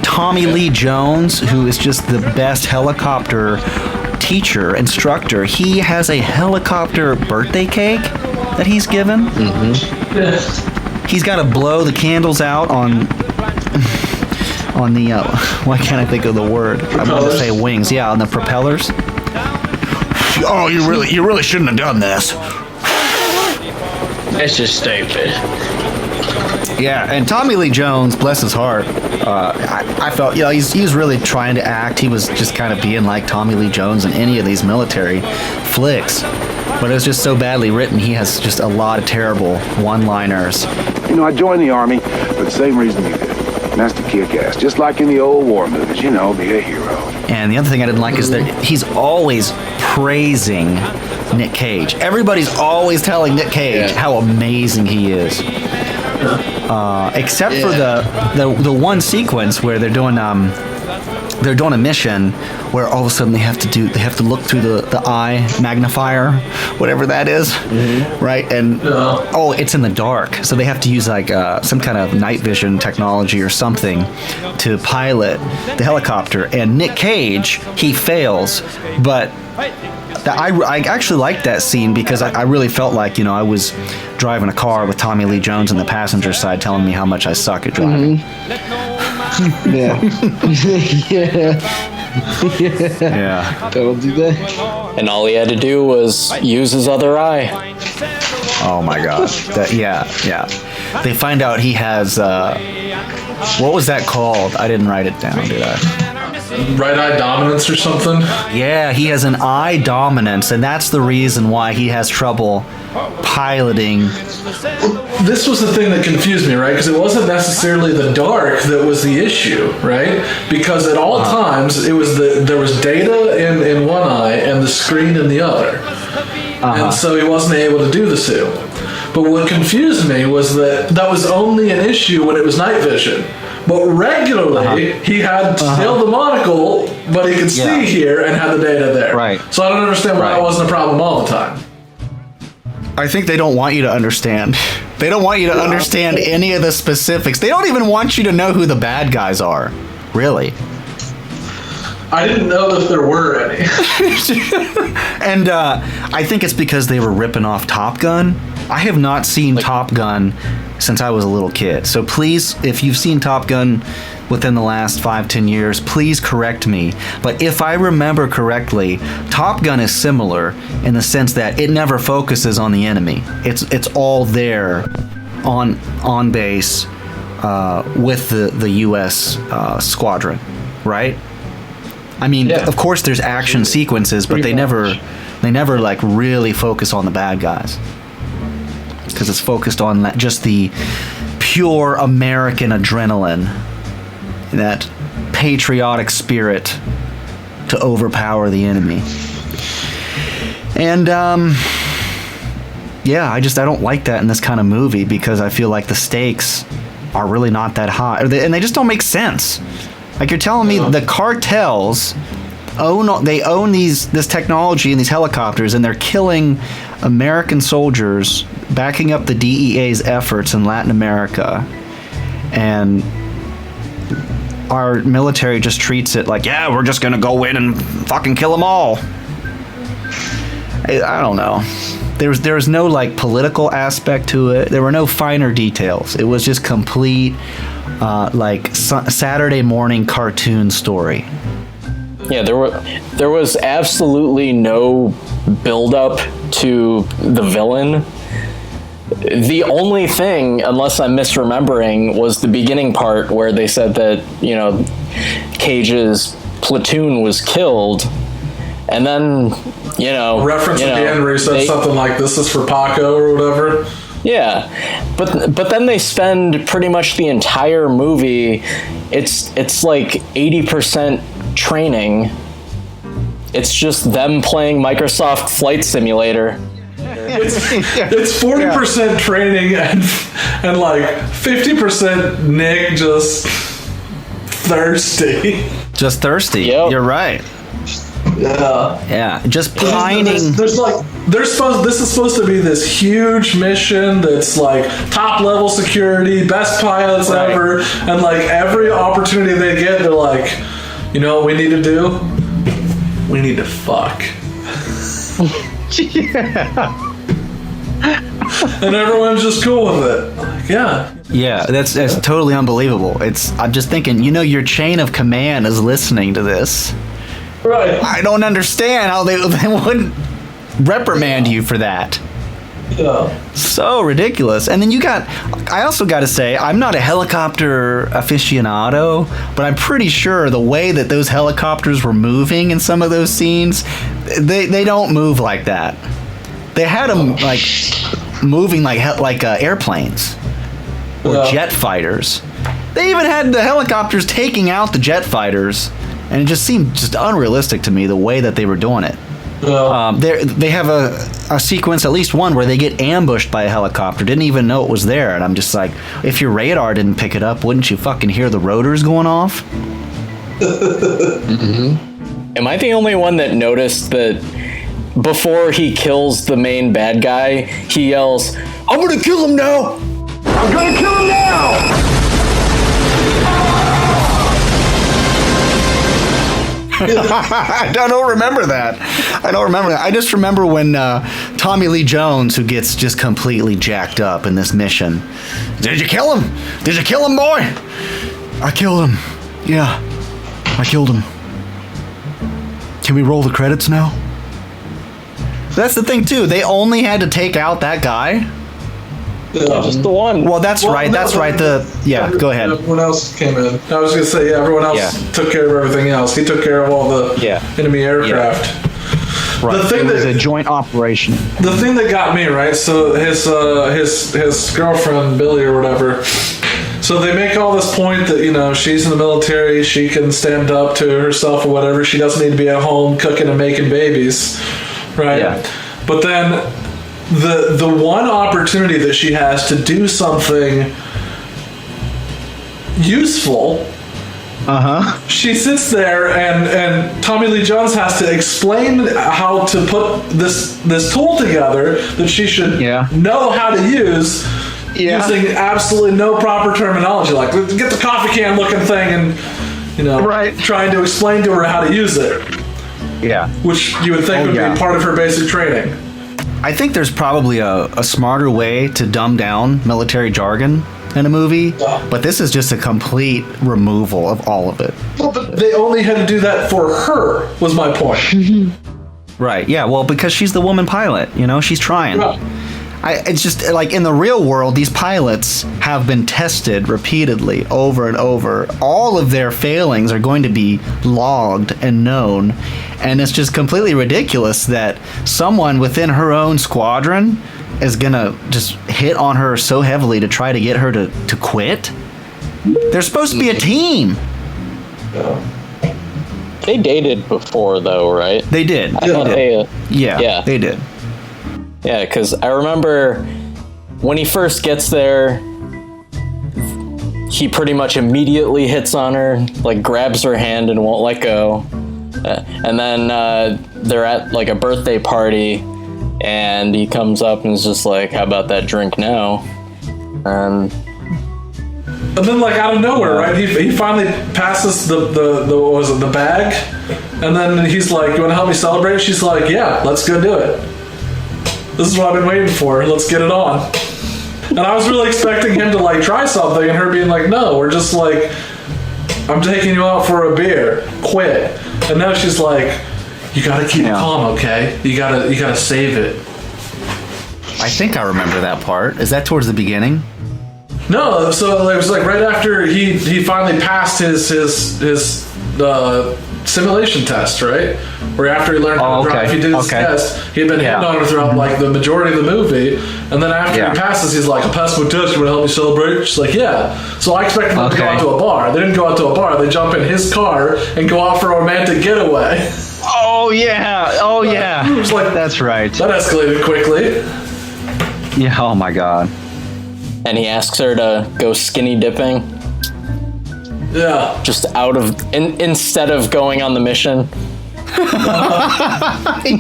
Tommy Lee Jones, who is just the best helicopter instructor, he has a helicopter birthday cake that he's given. He's got to blow the candles out on the why can't I think of the word? I want to say wings. Yeah, on the propellers. Oh, you really shouldn't have done this. It's just stupid. Yeah, and Tommy Lee Jones, bless his heart, I felt he's really trying to act. He was just kind of being like Tommy Lee Jones in any of these military flicks. But it was just so badly written. He has just a lot of terrible one-liners. I joined the Army for the same reason you did. And that's to kick ass. Just like in the old war movies, be a hero. And the other thing I didn't like is that he's always praising Nick Cage. Everybody's always telling Nick Cage how amazing he is. Except for the one sequence where they're doing a mission where all of a sudden they have to look through the eye magnifier, whatever that is, right? And it's in the dark, so they have to use like some kind of night vision technology or something to pilot the helicopter. And Nick Cage, he fails, but I actually liked that scene because I really felt like, I was driving a car with Tommy Lee Jones on the passenger side telling me how much I suck at driving. Yeah. That'll do that. And all he had to do was use his other eye. Oh my god. They find out he has what was that called? I didn't write it down, did I? Right eye dominance or something? Yeah, he has an eye dominance, and that's the reason why he has trouble piloting. This was the thing that confused me, right? Because it wasn't necessarily the dark that was the issue, right? Because at all times there was data in one eye and the screen in the other, and so he wasn't able to do the two. But what confused me was that was only an issue when it was night vision. But regularly, he had still the monocle, but he could see here and had the data there. Right. So I don't understand why that wasn't a problem all the time. I think they don't want you to understand. They don't want you to understand any of the specifics. They don't even want you to know who the bad guys are. Really. I didn't know that there were any. And I think it's because they were ripping off Top Gun. I have not seen Top Gun since I was a little kid. So please, if you've seen Top Gun within the last 5-10 years, please correct me. But if I remember correctly, Top Gun is similar in the sense that it never focuses on the enemy. It's all there on base with the U.S. squadron, right? I mean, of course there's action sequences, but they never like really focus on the bad guys. Because it's focused on just the pure American adrenaline, that patriotic spirit to overpower the enemy. And I don't like that in this kind of movie because I feel like the stakes are really not that high, and they just don't make sense. Like you're telling me the cartels own this technology and these helicopters, and they're killing American soldiers, backing up the DEA's efforts in Latin America, and our military just treats it like, yeah, we're just gonna go in and fucking kill them all. I don't know. There was no like political aspect to it. There were no finer details. It was just complete Saturday morning cartoon story. Yeah, there was absolutely no build-up to the villain. The only thing, unless I'm misremembering, was the beginning part where they said that, Cage's platoon was killed, and then, reference at the end where he said something like, "This is for Paco" or whatever. Yeah, but then they spend pretty much the entire movie. It's like 80% training. It's just them playing Microsoft Flight Simulator. It's 40% training and like 50% Nick just thirsty. Just thirsty. Yep. You're right. Yeah. Just pining. This is supposed to be this huge mission that's like top level security, best pilots ever, and like every opportunity they get, they're like, you know what we need to do? We need to fuck. And everyone's just cool with it. Like, yeah, that's totally unbelievable. I'm just thinking, your chain of command is listening to this. Right. I don't understand how they wouldn't reprimand you for that. Yeah. So ridiculous. And then I also got to say, I'm not a helicopter aficionado, but I'm pretty sure the way that those helicopters were moving in some of those scenes, they don't move like that. They had them like moving like airplanes or jet fighters. They even had the helicopters taking out the jet fighters, and it just seemed just unrealistic to me the way that they were doing it. They have a sequence, at least one, where they get ambushed by a helicopter. Didn't even know it was there, and I'm just like, if your radar didn't pick it up, wouldn't you fucking hear the rotors going off? Am I the only one that noticed that before he kills the main bad guy, he yells, "I'm gonna kill him now! I'm gonna kill him now! I don't remember that. I just remember when Tommy Lee Jones, who gets just completely jacked up in this mission. Did you kill him? Did you kill him, boy? I killed him. Yeah, I killed him. Can we roll the credits now? That's the thing, too. They only had to take out that guy. Just the one. Well, that's right. That's right. Go ahead. Everyone else came in. I was going to say, everyone else took care of everything else. He took care of all the enemy aircraft. Right. The thing it was a joint operation. The thing that got me, right? So his girlfriend Billy or whatever. So they make all this point that she's in the military, she can stand up to herself or whatever. She doesn't need to be at home cooking and making babies, right? Yeah. But then the one opportunity that she has to do something useful, she sits there and Tommy Lee Jones has to explain how to put this tool together that she should know how to use, using absolutely no proper terminology, like get the coffee can looking thing and trying to explain to her how to use it. Yeah, which you would think would be part of her basic training. I think there's probably a smarter way to dumb down military jargon in a movie, but this is just a complete removal of all of it. Well, but they only had to do that for her, was my point. Right, yeah, well, because she's the woman pilot, she's trying. Yeah. It's just, like, in the real world, these pilots have been tested repeatedly over and over. All of their failings are going to be logged and known, and it's just completely ridiculous that someone within her own squadron is gonna just hit on her so heavily to try to get her to quit. They're supposed to be a team. They dated before, though, right? They did. They did. Yeah, because I remember when he first gets there, he pretty much immediately hits on her, like grabs her hand and won't let go. And then they're at like a birthday party, and he comes up and is just like, "How about that drink now?" And then, like, out of nowhere, right? He finally passes the what was it, the bag, and then he's like, "You want to help me celebrate?" She's like, "Yeah, let's go do it. This is what I've been waiting for. Let's get it on." And I was really expecting him to like try something, and her being like, "No, we're just like, I'm taking you out for a beer. Quit." And now she's like, "You gotta keep calm, okay? You gotta save it." I think I remember that part. Is that towards the beginning? No, so it was like right after he finally passed his simulation test, right? Where after he learned how to drive, he did his test. He had been hitting on her throughout like the majority of the movie, and then after he passes, he's like, "I passed my test. You want to help me celebrate?" She's like, "Yeah." So I expected them to go out to a bar. They didn't go out to a bar. They jump in his car and go out for a romantic getaway. Oh yeah. It was like, that's right. That escalated quickly. Yeah. Oh my god. And he asks her to go skinny dipping. Yeah. Just out of instead of going on the mission.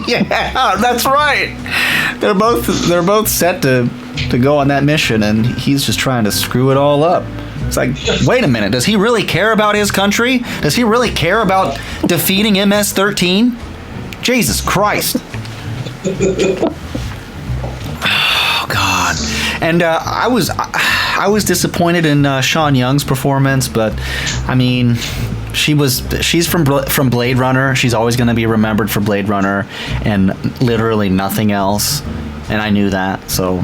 Yeah, that's right. They're both set to go on that mission, and he's just trying to screw it all up. It's like, wait a minute, does he really care about his country? Does he really care about defeating MS-13? Jesus Christ. Oh God. And I was disappointed in Sean Young's performance, but I mean, she's from Blade Runner. She's always going to be remembered for Blade Runner and literally nothing else. And I knew that, so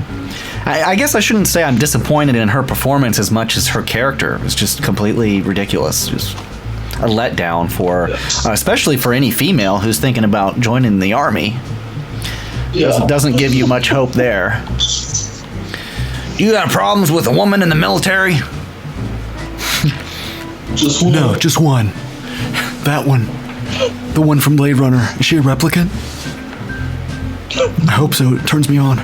I guess I shouldn't say I'm disappointed in her performance as much as her character. It was just completely ridiculous. Just a letdown for, especially for any female who's thinking about joining the army. Doesn't give you much hope there. You got problems with a woman in the military? Just one. No, just one. That one. The one from Blade Runner. Is she a replicant? I hope so. It turns me on.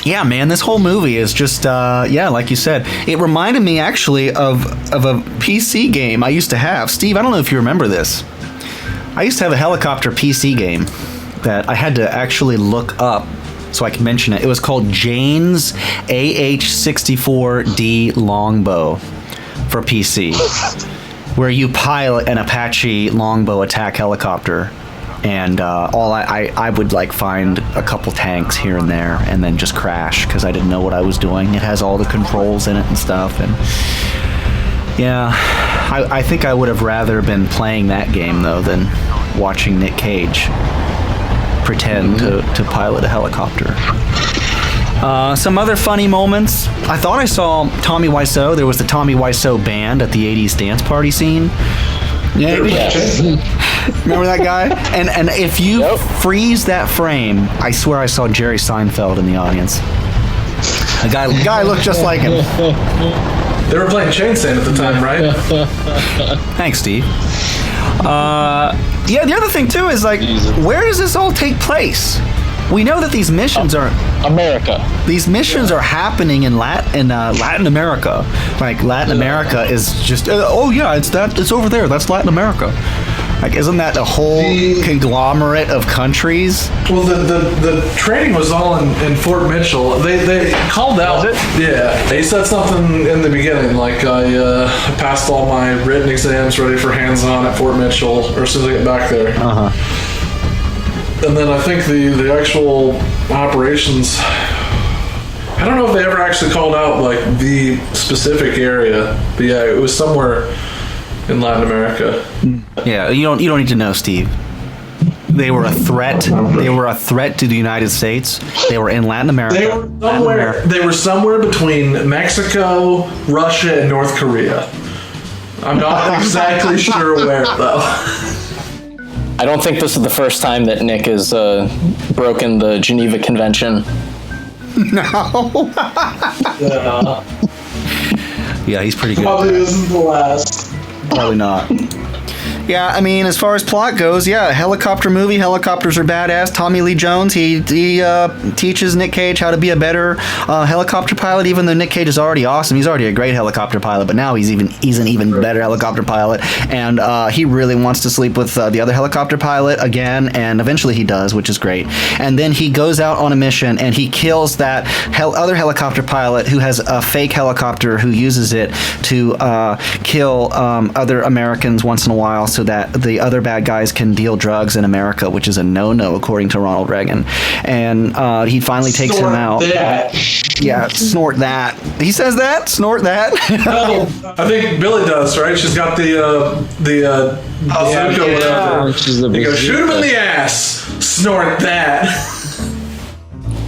Yeah, man, this whole movie is just, like you said. It reminded me, actually, of a PC game I used to have. Steve, I don't know if you remember this. I used to have a helicopter PC game that I had to actually look up so I can mention it. It was called Jane's AH-64D Longbow for PC, where you pilot an Apache longbow attack helicopter. And I would like find a couple tanks here and there and then just crash because I didn't know what I was doing. It has all the controls in it and stuff. And yeah, I think I would have rather been playing that game though than watching Nick Cage pretend to pilot a helicopter. Some other funny moments. I thought I saw Tommy Wiseau. There was the Tommy Wiseau band at the 80s dance party scene. Yeah, remember that guy? And if you freeze that frame, I swear I saw Jerry Seinfeld in the audience. The guy looked just like him. They were playing Chainsaw at the time, right? Thanks, Steve. The other thing too is like, where does this all take place? We know that these missions are America. These missions are happening in Latin America. Like Latin America is just it's over there. That's Latin America. Like, isn't that a whole conglomerate of countries? Well, the training was all in Fort Mitchell. They called out. Was it? Yeah, they said something in the beginning, like I passed all my written exams, ready for hands-on at Fort Mitchell, or as soon as I get back there. And then I think the actual operations, I don't know if they ever actually called out like the specific area, but yeah, it was somewhere in Latin America. Yeah, you don't need to know, Steve. They were a threat. They were a threat to the United States. They were in Latin America. They were somewhere between Mexico, Russia, and North Korea. I'm not exactly sure where though. I don't think this is the first time that Nick has broken the Geneva Convention. No. Yeah, he's pretty good. Probably isn't the last. Probably not. Yeah, I mean, as far as plot goes, yeah, helicopter movie. Helicopters are badass. Tommy Lee Jones, he teaches Nick Cage how to be a better helicopter pilot. Even though Nick Cage is already awesome, he's already a great helicopter pilot. But now he's an even better helicopter pilot, and he really wants to sleep with the other helicopter pilot again, and eventually he does, which is great. And then he goes out on a mission and he kills that other helicopter pilot who has a fake helicopter who uses it to kill other Americans once in a while, so that the other bad guys can deal drugs in America, which is a no-no according to Ronald Reagan. And he finally takes him out. That. Yeah, snort that. He says that? Snort that? No, I think Billy does, right? She's got the whatever. He goes, shoot him in the ass. Snort that.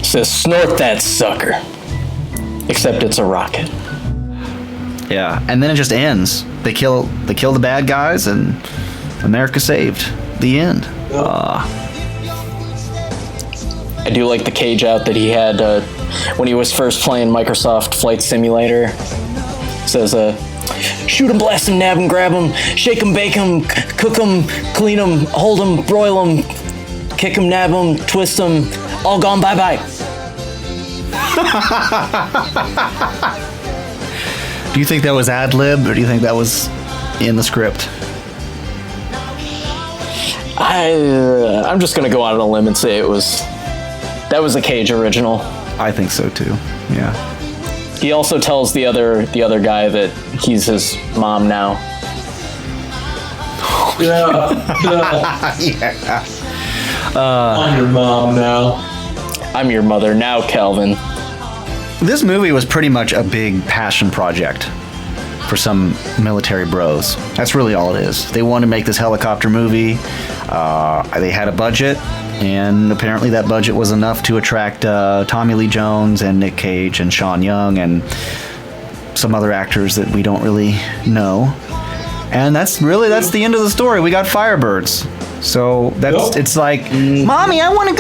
Says, snort that sucker. Except it's a rocket. Yeah, and then it just ends. They kill the bad guys, and America saved. The end. I do like the Cage out that he had when he was first playing Microsoft Flight Simulator. It says, shoot him, blast him, nab him, grab him, shake him, bake him, cook him, clean him, hold him, broil him, kick him, nab him, twist him, all gone, bye-bye. Do you think that was ad-lib, or do you think that was in the script? I'm just gonna go out on a limb and say that was a Cage original. I think so too. Yeah. He also tells the other guy that he's his mom now. Yeah. Yeah. I'm your mom now. I'm your mother now, Calvin. This movie was pretty much a big passion project for some military bros. That's really all it is. They wanted to make this helicopter movie. They had a budget, and apparently that budget was enough to attract Tommy Lee Jones and Nick Cage and Sean Young and some other actors that we don't really know. And that's the end of the story. We got Firebirds. So it's like, Mommy, I want to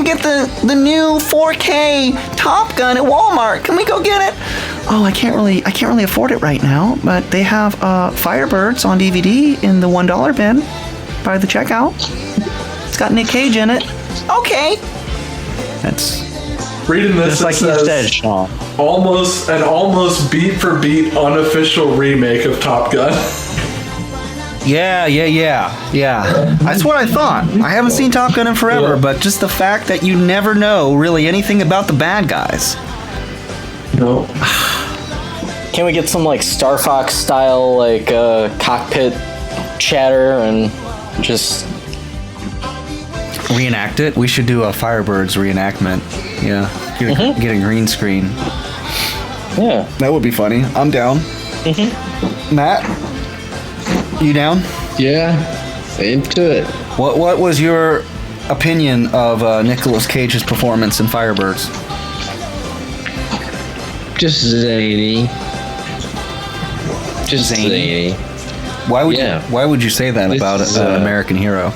get the new 4K Top Gun at Walmart. Can we go get it? Oh, I can't really afford it right now, but they have Firebirds on DVD in the $1 bin by the checkout. It's got Nick Cage in it. Okay. That's reading this. Just like you said, Sean. Almost beat for beat unofficial remake of Top Gun. Yeah. That's what I thought. I haven't seen Top Gun in forever, but just the fact that you never know really anything about the bad guys. No. Can we get some like Star Fox style like cockpit chatter and just reenact it? We should do a Firebirds reenactment. Yeah. Get a green screen. Yeah. That would be funny. I'm down. Matt? You down? Yeah, into it. What was your opinion of Nicolas Cage's performance in Firebirds? Just zany. Just zany. Why would you say that about an American hero?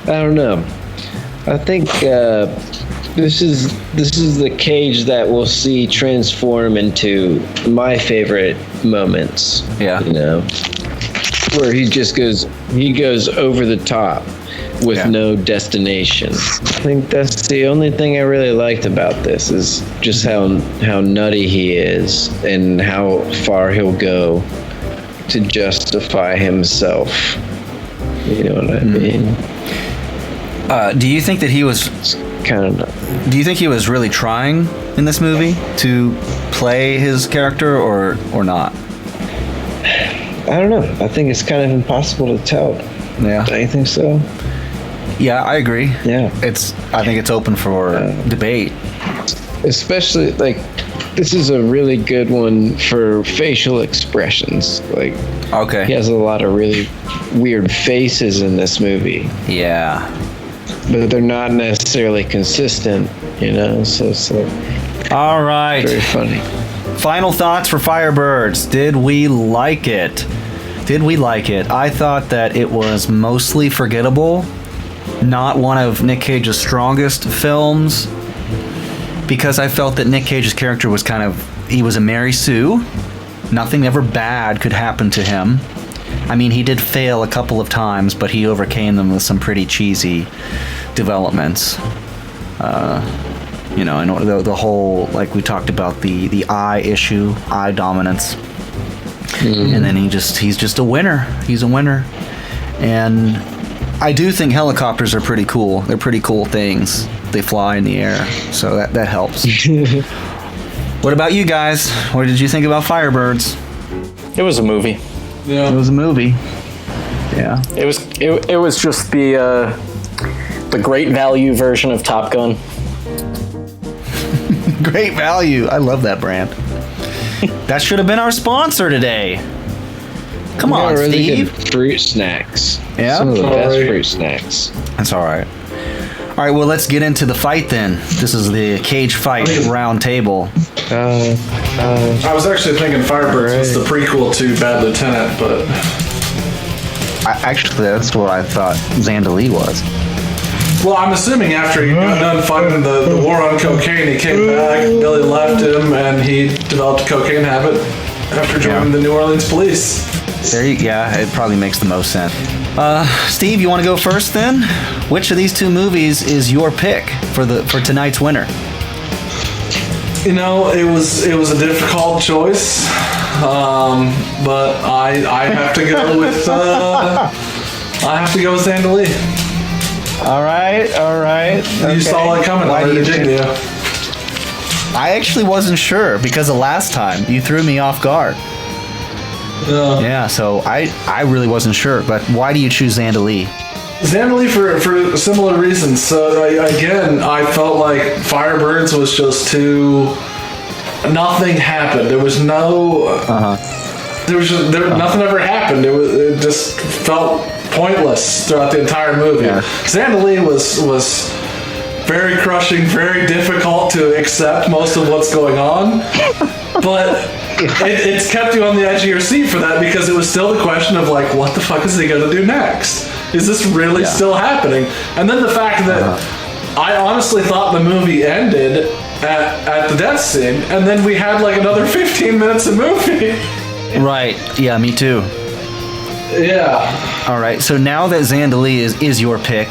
I don't know. I think this is the Cage that we'll see transform into my favorite moments. Yeah. You know, where he goes over the top with no destination. I think that's the only thing I really liked about this is just how nutty he is and how far he'll go to justify himself. You know what I mean? Do you think that he was kind of? Do you think he was really trying in this movie to play his character or not? I don't know. I think it's kind of impossible to tell. Yeah. Do you think so? Yeah, I agree. Yeah. I think it's open for debate. Especially like this is a really good one for facial expressions. Like, okay, he has a lot of really weird faces in this movie. Yeah. But they're not necessarily consistent, you know, so it's like... All right. Very funny. Final thoughts for Firebirds. Did we like it? I thought that it was mostly forgettable. Not one of Nick Cage's strongest films. Because I felt that Nick Cage's character was he was a Mary Sue. Nothing ever bad could happen to him. I mean, he did fail a couple of times, but he overcame them with some pretty cheesy developments. You know, and the whole, like we talked about, the eye issue, eye dominance. And then he's just a winner. He's a winner. And I do think helicopters are pretty cool. They're pretty cool things. They fly in the air, so that helps. What about you guys? What did you think about Firebirds? It was a movie. Yeah. It was a movie. Yeah. It was just the great value version of Top Gun. Great value. I love that brand. That should have been our sponsor today. Come on, really Steve. Good fruit snacks. Yeah. Some of the best fruit snacks. That's all right. All right, well, let's get into the fight then. This is the Cage Fight round table. I was actually thinking Firebirds was the prequel to Bad Lieutenant, but... Actually, that's what I thought Zandalee was. Well, I'm assuming after he got done fighting the war on cocaine, he came back, Billy left him, and he developed a cocaine habit after joining the New Orleans police. It probably makes the most sense. Steve, you want to go first then? Which of these two movies is your pick for tonight's winner? You know, it was a difficult choice, but I have to go with Zandalee. All right. You saw it coming. Why did you? I actually wasn't sure because the last time you threw me off guard. Yeah, so I really wasn't sure. But why do you choose Zandalee? Zandalee for similar reasons. So I felt like Firebirds was just too. Nothing happened. There was no. Nothing ever happened. It just felt pointless throughout the entire movie. Yeah. Zandalee was very crushing, very difficult to accept most of what's going on, but it's kept you on the edge of your seat for that because it was still the question of like, what the fuck is he going to do next? Is this really still happening? And then the fact that I honestly thought the movie ended at the death scene, and then we had like another 15 minutes of movie. Right. Yeah, me too. Yeah. All right. So now that Zandalee is your pick,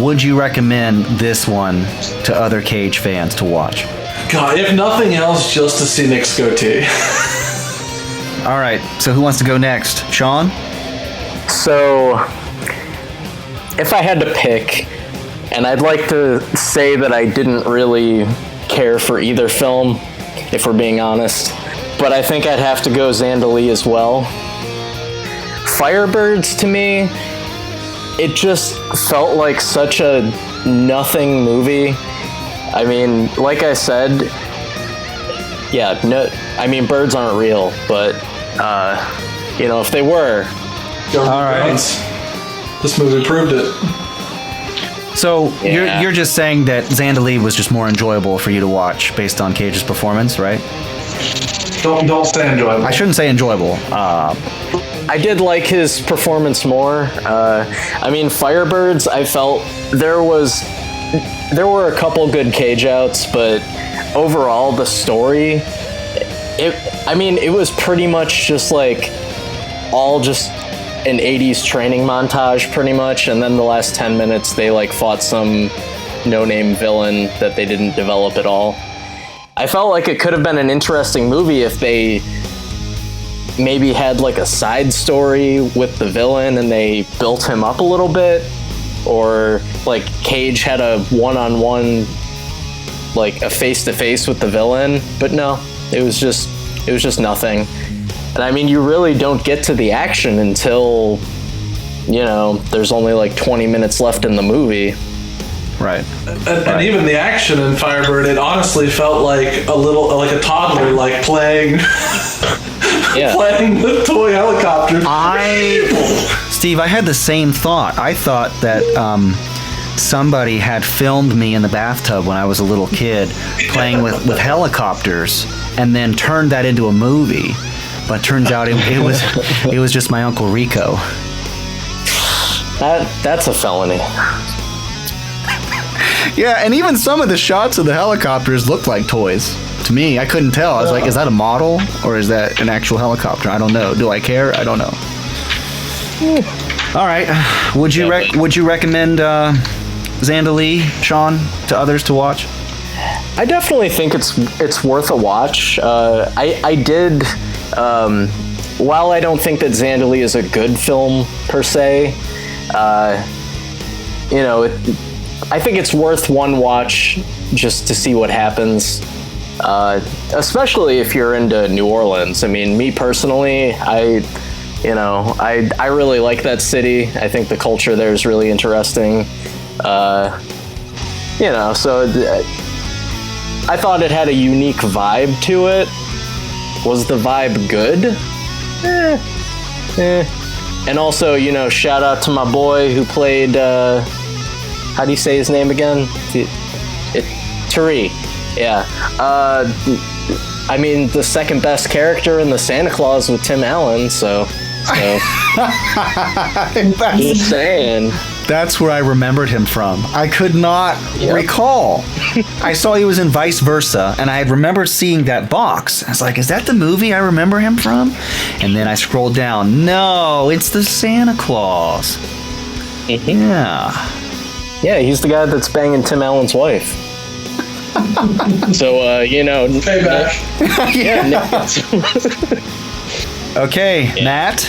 would you recommend this one to other Cage fans to watch? God, if nothing else, just to see Nick's goatee. All right. So who wants to go next? Sean? So, if I had to pick, and I'd like to say that I didn't really care for either film, if we're being honest, but I think I'd have to go Zandalee as well. Firebirds, to me, it just felt like such a nothing movie. I mean, like I said, yeah, no, I mean, birds aren't real, but, you know, if they were. All right. This movie proved it. So you're just saying that Zandalee was just more enjoyable for you to watch based on Cage's performance, right? Don't say enjoyable. I shouldn't say enjoyable. I did like his performance more. I mean, Firebirds, I felt there were a couple good Cage outs, but overall the story, it was pretty much just like all just an 80s training montage pretty much, and then the last 10 minutes they like fought some no-name villain that they didn't develop at all. I felt like it could have been an interesting movie if they maybe had like a side story with the villain and they built him up a little bit, or like Cage had a one-on-one, like a face-to-face with the villain, but no, it was just nothing. And I mean, you really don't get to the action until, you know, there's only like 20 minutes left in the movie. Right. And even the action in Firebird, it honestly felt like a toddler, like playing the toy helicopter. Steve, I had the same thought. I thought that somebody had filmed me in the bathtub when I was a little kid playing with helicopters and then turned that into a movie. But turns out it was just my Uncle Rico. That's a felony. Yeah, and even some of the shots of the helicopters looked like toys. To me, I couldn't tell. I was like, is that a model or is that an actual helicopter? I don't know. Do I care? I don't know. All right. Would you recommend Zandalee, Sean, to others to watch? I definitely think it's worth a watch. I did. While I don't think that Zandalee is a good film per se, you know, I think it's worth one watch just to see what happens. Especially if you're into New Orleans. I mean, me personally, I really like that city. I think the culture there is really interesting. You know, so I thought it had a unique vibe to it. Was the vibe good? And also, you know, shout out to my boy who played, how do you say his name again? Tari. Yeah. I mean, the second best character in the Santa Claus with Tim Allen, so just saying. That's where I remembered him from. I could not recall. I saw he was in Vice Versa, and I remembered seeing that box. I was like, is that the movie I remember him from? And then I scrolled down. No, it's the Santa Claus. Yeah. Yeah, he's the guy that's banging Tim Allen's wife. So, you know. Payback. Okay, Matt?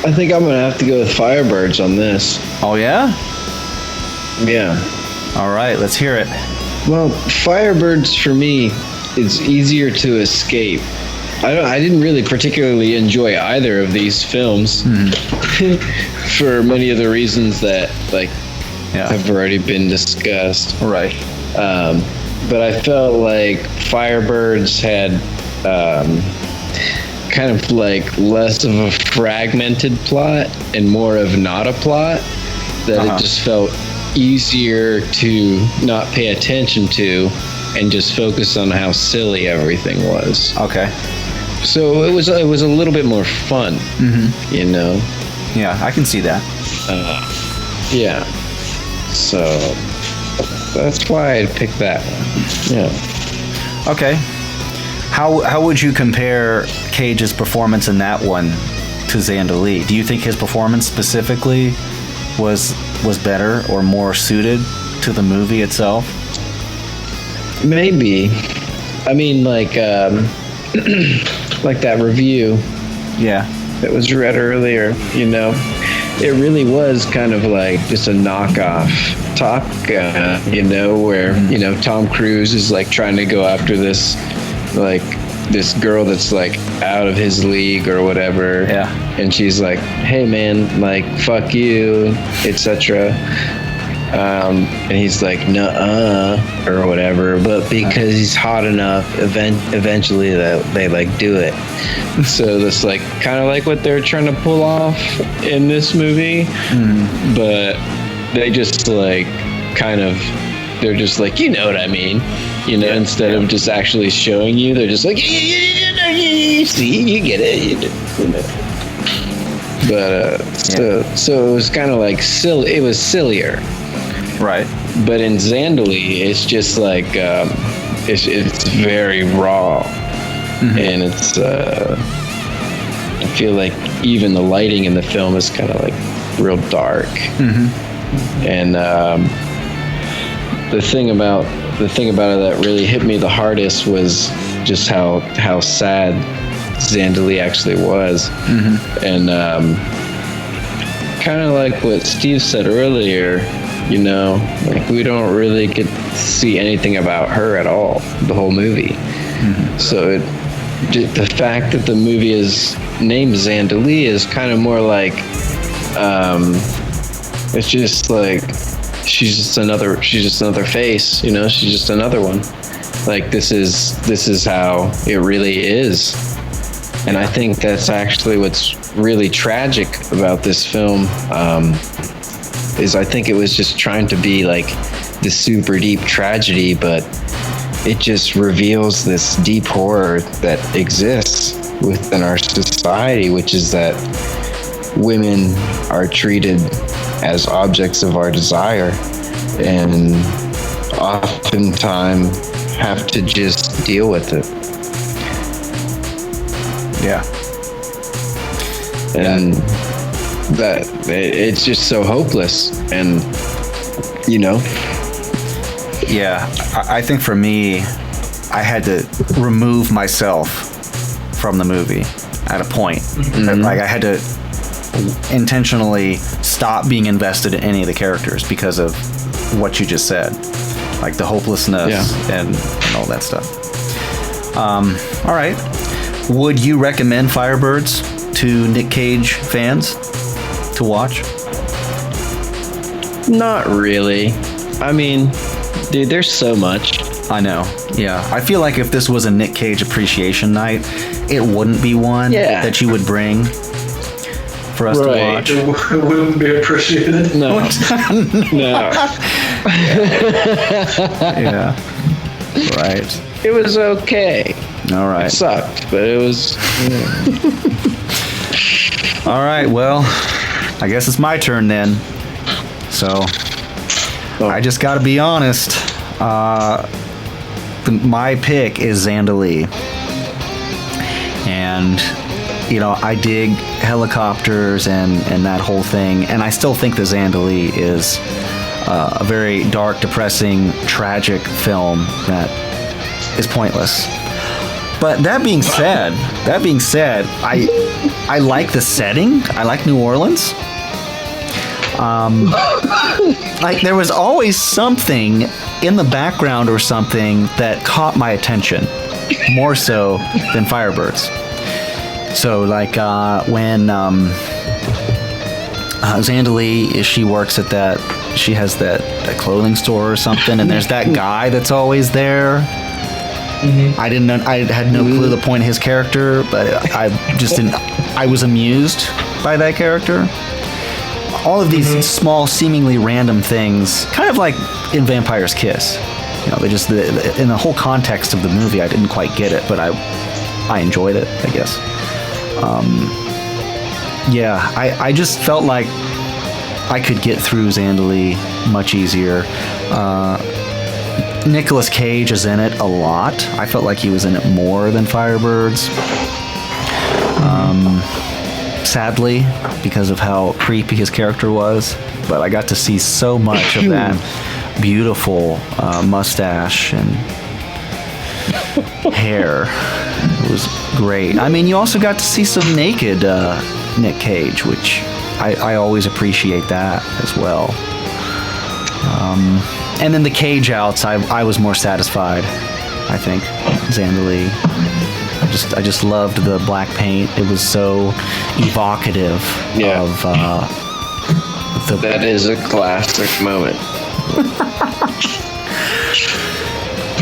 I think I'm going to have to go with Firebirds on this. Oh, yeah? Yeah. All right, let's hear it. Well, Firebirds for me is easier to escape. I didn't really particularly enjoy either of these films for many of the reasons that have already been discussed. Right. But I felt like Firebirds had kind of like less of a fragmented plot and more of not a plot, that it just felt easier to not pay attention to and just focus on how silly everything was. Okay. So it was a little bit more fun, you know? Yeah, I can see that. Yeah. So that's why I picked that one. Yeah. Okay. How would you compare Cage's performance in that one to Zandalee. Do you think his performance specifically was better or more suited to the movie itself? Maybe. I mean, like like that review. Yeah. That was read earlier, you know, it really was kind of like just a knockoff Top Gun, you know, where, you know, Tom Cruise is like trying to go after this, like, this girl that's like out of his league or whatever. Yeah. And she's like, hey man, like, fuck you, etc. And he's like, nuh-uh, or whatever, but because he's hot enough, eventually they like do it. So that's like kind of like what they're trying to pull off in this movie, but they just like kind of, they're just like, you know what I mean, you know, instead of just actually showing you, they're just like, you see, you get it, you know. But so it was kind of like silly. It was sillier. Right. But in Zandalee, it's just like it's very raw, and it's I feel like even the lighting in the film is kind of like real dark, and the thing about it that really hit me the hardest was just how sad Zandalee actually was, and kind of like what Steve said earlier. You know, like we don't really get to see anything about her at all, the whole movie. So the fact that the movie is named Zandalee is kind of more like, it's just like, she's just another face, you know, she's just another one. Like this is how it really is. And I think that's actually what's really tragic about this film, is I think it was just trying to be like this super deep tragedy, but it just reveals this deep horror that exists within our society, which is that women are treated as objects of our desire and oftentimes have to just deal with it. Yeah. And that it's just so hopeless, and you know. Yeah, I think for me, I had to remove myself from the movie at a point. Like I had to intentionally stop being invested in any of the characters because of what you just said, like the hopelessness and all that stuff. All right, would you recommend Firebirds to Nick Cage fans to watch? Not really. I mean, dude, there's so much. I know. Yeah. I feel like if this was a Nick Cage appreciation night, it wouldn't be one that you would bring for us to watch. It wouldn't be appreciated. No. No. Yeah. Right. It was okay. All right. It sucked, but it was. All right. Well, I guess it's my turn then. So, I just got to be honest. My pick is Zandalee. And, you know, I dig helicopters and that whole thing. And I still think that Zandalee is a very dark, depressing, tragic film that is pointless. But that being said, I like the setting. I like New Orleans. Like there was always something in the background or something that caught my attention more so than Firebirds. So like when Zandalee, she works at she has that clothing store or something, and there's that guy that's always there. I had no clue the point of his character, but I was amused by that character. All of these small, seemingly random things, kind of like in Vampire's Kiss. You know, they just in the whole context of the movie, I didn't quite get it, but I enjoyed it, I guess. Yeah, I just felt like I could get through Zandalee much easier. Nicolas Cage is in it a lot. I felt like he was in it more than Firebirds. sadly, because of how creepy his character was. But I got to see so much of that beautiful mustache and hair. It was great. I mean, you also got to see some naked Nick Cage, which I always appreciate that as well. And then the Cage outs, I was more satisfied, I think. Zandalee. I just loved the black paint. It was so evocative of that is a classic moment.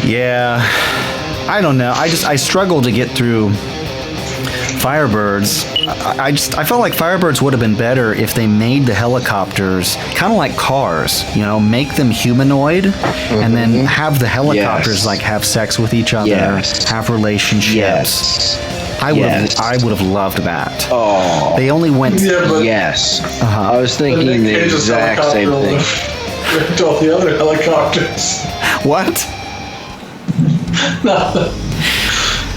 Yeah. I don't know. I struggled to get through Firebirds. I felt like Firebirds would have been better if they made the helicopters kind of like cars, make them humanoid, and then have the helicopters like have sex with each other, have relationships. I would have loved that. Oh, they only went. I was thinking the exact same thing. All the other helicopters. What? Nothing.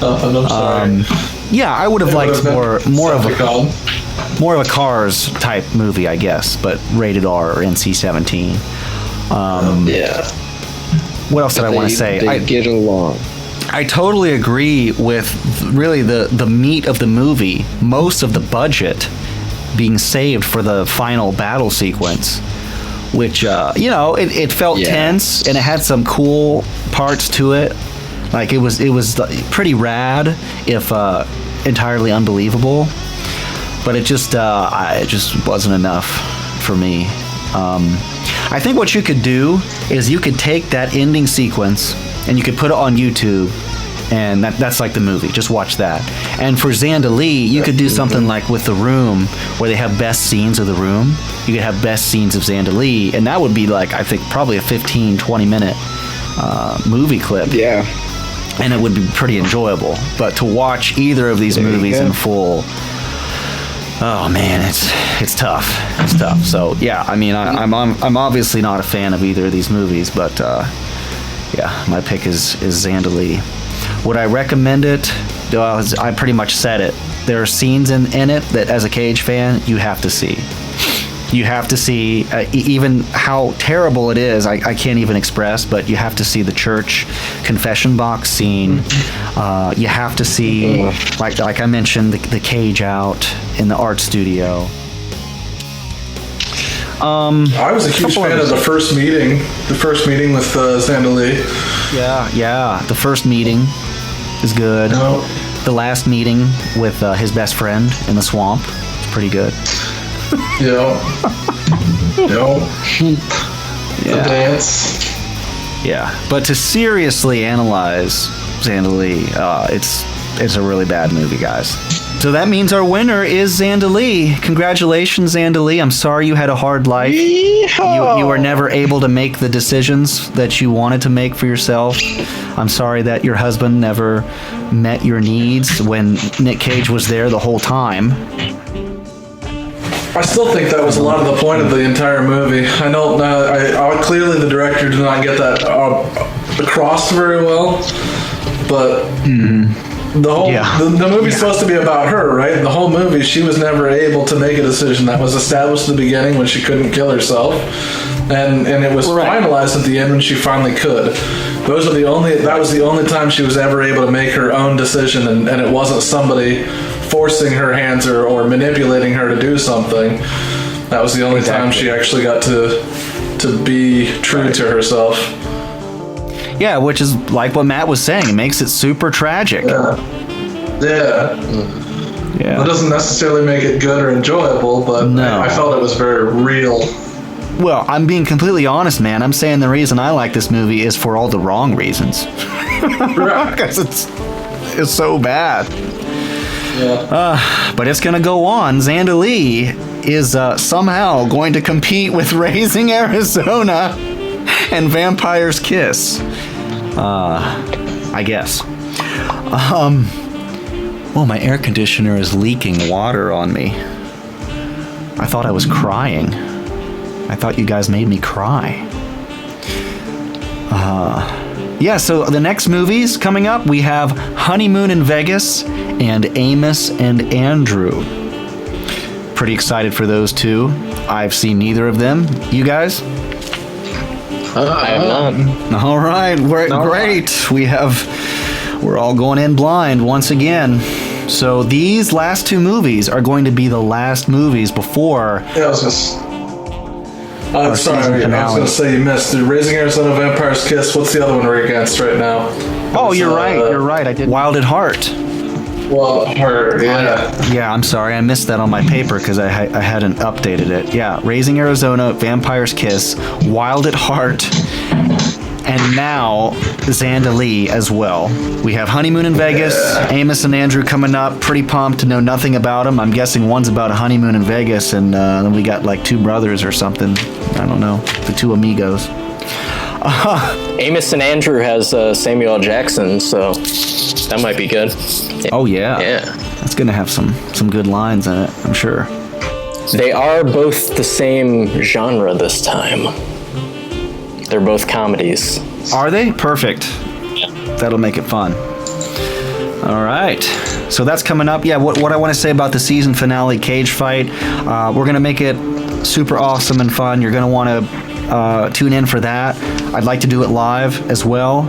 I'm sorry. Yeah, I would have liked more of a Cars type movie, I guess, but rated R or NC-17. What else did I want to say? They get along. I totally agree with really the meat of the movie. Most of the budget being saved for the final battle sequence, which it felt tense and it had some cool parts to it. Like it was pretty rad, if entirely unbelievable, but it just wasn't enough for me. I think what you could do is you could take that ending sequence and you could put it on YouTube, and that's like the movie. Just watch that. And for Zandalee, you could do something like with The Room, where they have best scenes of The Room. You could have best scenes of Zandalee, and that would be like, I think, probably a 15-20 minute movie clip. Yeah. And it would be pretty enjoyable. But to watch either of these movies in full, oh man, it's tough. It's tough. So yeah, I mean, I'm obviously not a fan of either of these movies, but yeah, my pick is Zandalee. Would I recommend it? Well, I pretty much said it. There are scenes in it that, as a Cage fan, you have to see. You have to see even how terrible it is. I can't even express, but you have to see the church confession box scene. You have to see, like I mentioned, the Cage out in the art studio. I was a huge fan of the first meeting. The first meeting with Zandalee. Yeah. The first meeting is good. No. The last meeting with his best friend in the swamp is pretty good. Yeah. The dance. Yeah, but to seriously analyze Zandalee, it's a really bad movie, guys. So that means our winner is Zandalee. Congratulations, Zandalee. I'm sorry you had a hard life. You were never able to make the decisions that you wanted to make for yourself. I'm sorry that your husband never met your needs when Nick Cage was there the whole time. I still think that was a lot of the point of the entire movie. I know clearly the director did not get that across very well, but the movie's supposed to be about her, right? The whole movie, she was never able to make a decision. That was established at the beginning when she couldn't kill herself, and it was finalized at the end when she finally could. That was the only time she was ever able to make her own decision, and it wasn't somebody forcing her hands or manipulating her to do something. That was the only time she actually got to be true to herself. Yeah, which is like what Matt was saying. It makes it super tragic. Yeah. It doesn't necessarily make it good or enjoyable, but no. I felt it was very real. Well, I'm being completely honest, man. I'm saying the reason I like this movie is for all the wrong reasons. Because it's so bad. Yeah. But it's going to go on. Zandalee is somehow going to compete with Raising Arizona and Vampire's Kiss. I guess. Oh, my air conditioner is leaking water on me. I thought I was crying. I thought you guys made me cry. Yeah, so the next movies coming up, we have Honeymoon in Vegas and Amos and Andrew. pretty excited for those two. I've seen neither of them. You guys? I have not. All right, great. We're all going in blind once again. So these last two movies are going to be the last movies before. Yeah, I was going to say you missed the Raising Arizona, Vampire's Kiss. What's the other one we're against right now? Oh, you're right. You're right. I did. Wild at Heart. Well, Heart, yeah. Yeah, I'm sorry. I missed that on my paper because I hadn't updated it. Yeah, Raising Arizona, Vampire's Kiss, Wild at Heart, and now Zandalee as well. We have Honeymoon in Vegas, Amos and Andrew coming up. Pretty pumped to know nothing about them. I'm guessing one's about a honeymoon in Vegas, and then we got like two brothers or something. I don't know. The two amigos. Amos and Andrew has Samuel L. Jackson, so that might be good. Oh, yeah. Yeah. That's going to have some good lines in it, I'm sure. They are both the same genre this time. They're both comedies. Are they? Perfect. That'll make it fun. All right. So that's coming up. Yeah, what I want to say about the season finale cage fight, we're going to make it super awesome and fun. You're going to want to tune in for that. I'd like to do it live as well.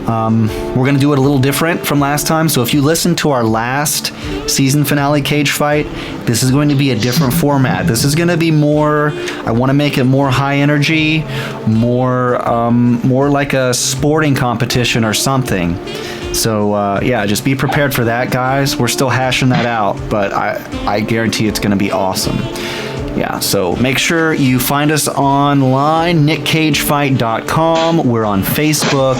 We're going to do it a little different from last time. So if you listen to our last season finale cage fight, this is going to be a different format. This is going to be more, I want to make it more high energy, more like a sporting competition or something. So yeah, just be prepared for that, guys. We're still hashing that out, but I guarantee it's going to be awesome. Yeah, so make sure you find us online, nickcagefight.com. We're on Facebook,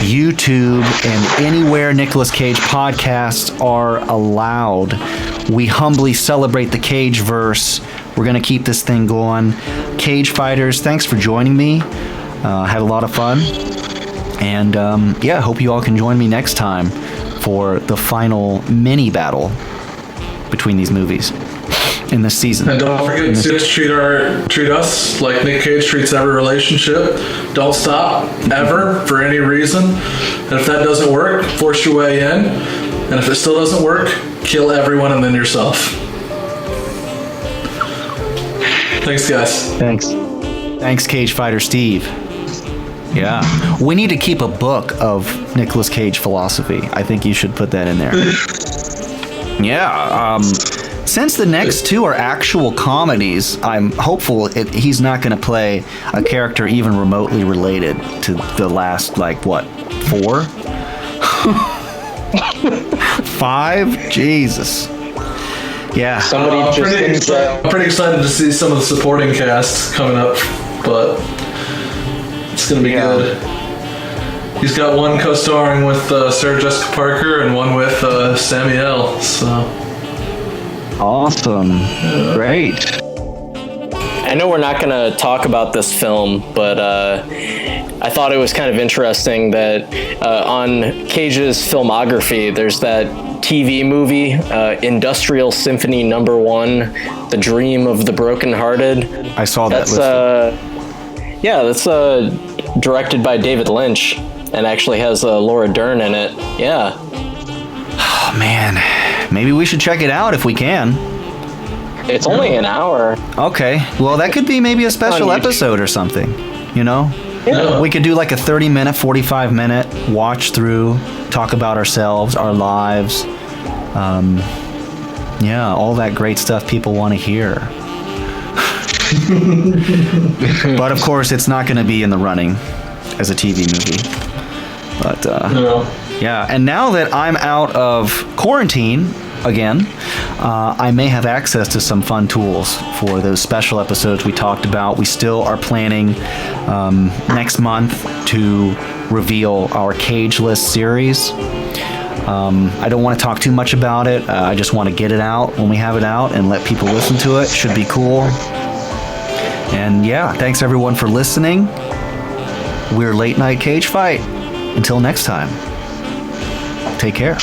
YouTube, and anywhere Nicolas Cage podcasts are allowed. We humbly celebrate the Cageverse. We're going to keep this thing going. Cagefighters, thanks for joining me. Had a lot of fun. And yeah, hope you all can join me next time for the final mini battle between these movies in this season. And don't forget to treat us like Nick Cage treats every relationship. Don't stop ever for any reason. And if that doesn't work, force your way in. And if it still doesn't work, kill everyone and then yourself. Thanks, guys. Thanks, Cage Fighter Steve. Yeah, we need to keep a book of Nicolas Cage philosophy. I think you should put that in there. Yeah. Since the next two are actual comedies, I'm hopeful he's not going to play a character even remotely related to the last, like, what, 4? 5? Jesus. Yeah. I'm pretty excited to see some of the supporting cast coming up, but it's going to be good. He's got one co-starring with Sarah Jessica Parker and one with Samuel, so... Awesome. Great. I know we're not going to talk about this film, but I thought it was kind of interesting that on Cage's filmography, there's that TV movie, Industrial Symphony No. 1, The Dream of the Brokenhearted. I saw that listed. Yeah, that's directed by David Lynch and actually has Laura Dern in it. Yeah. Oh, man. Maybe we should check it out if we can. It's only an hour. Okay. Well, that could be maybe a special episode or something, you know? Yeah. We could do like a 30-minute, 45-minute watch through, talk about ourselves, our lives. Yeah, all that great stuff people want to hear. But of course, it's not going to be in the running as a TV movie. But yeah, and now that I'm out of quarantine again, I may have access to some fun tools for those special episodes we talked about. We still are planning next month to reveal our Cage List series. I don't want to talk too much about it. I just want to get it out when we have it out and let people listen to it. Should be cool. And yeah, thanks everyone for listening. We're Late Night Cage Fight. Until next time, take care.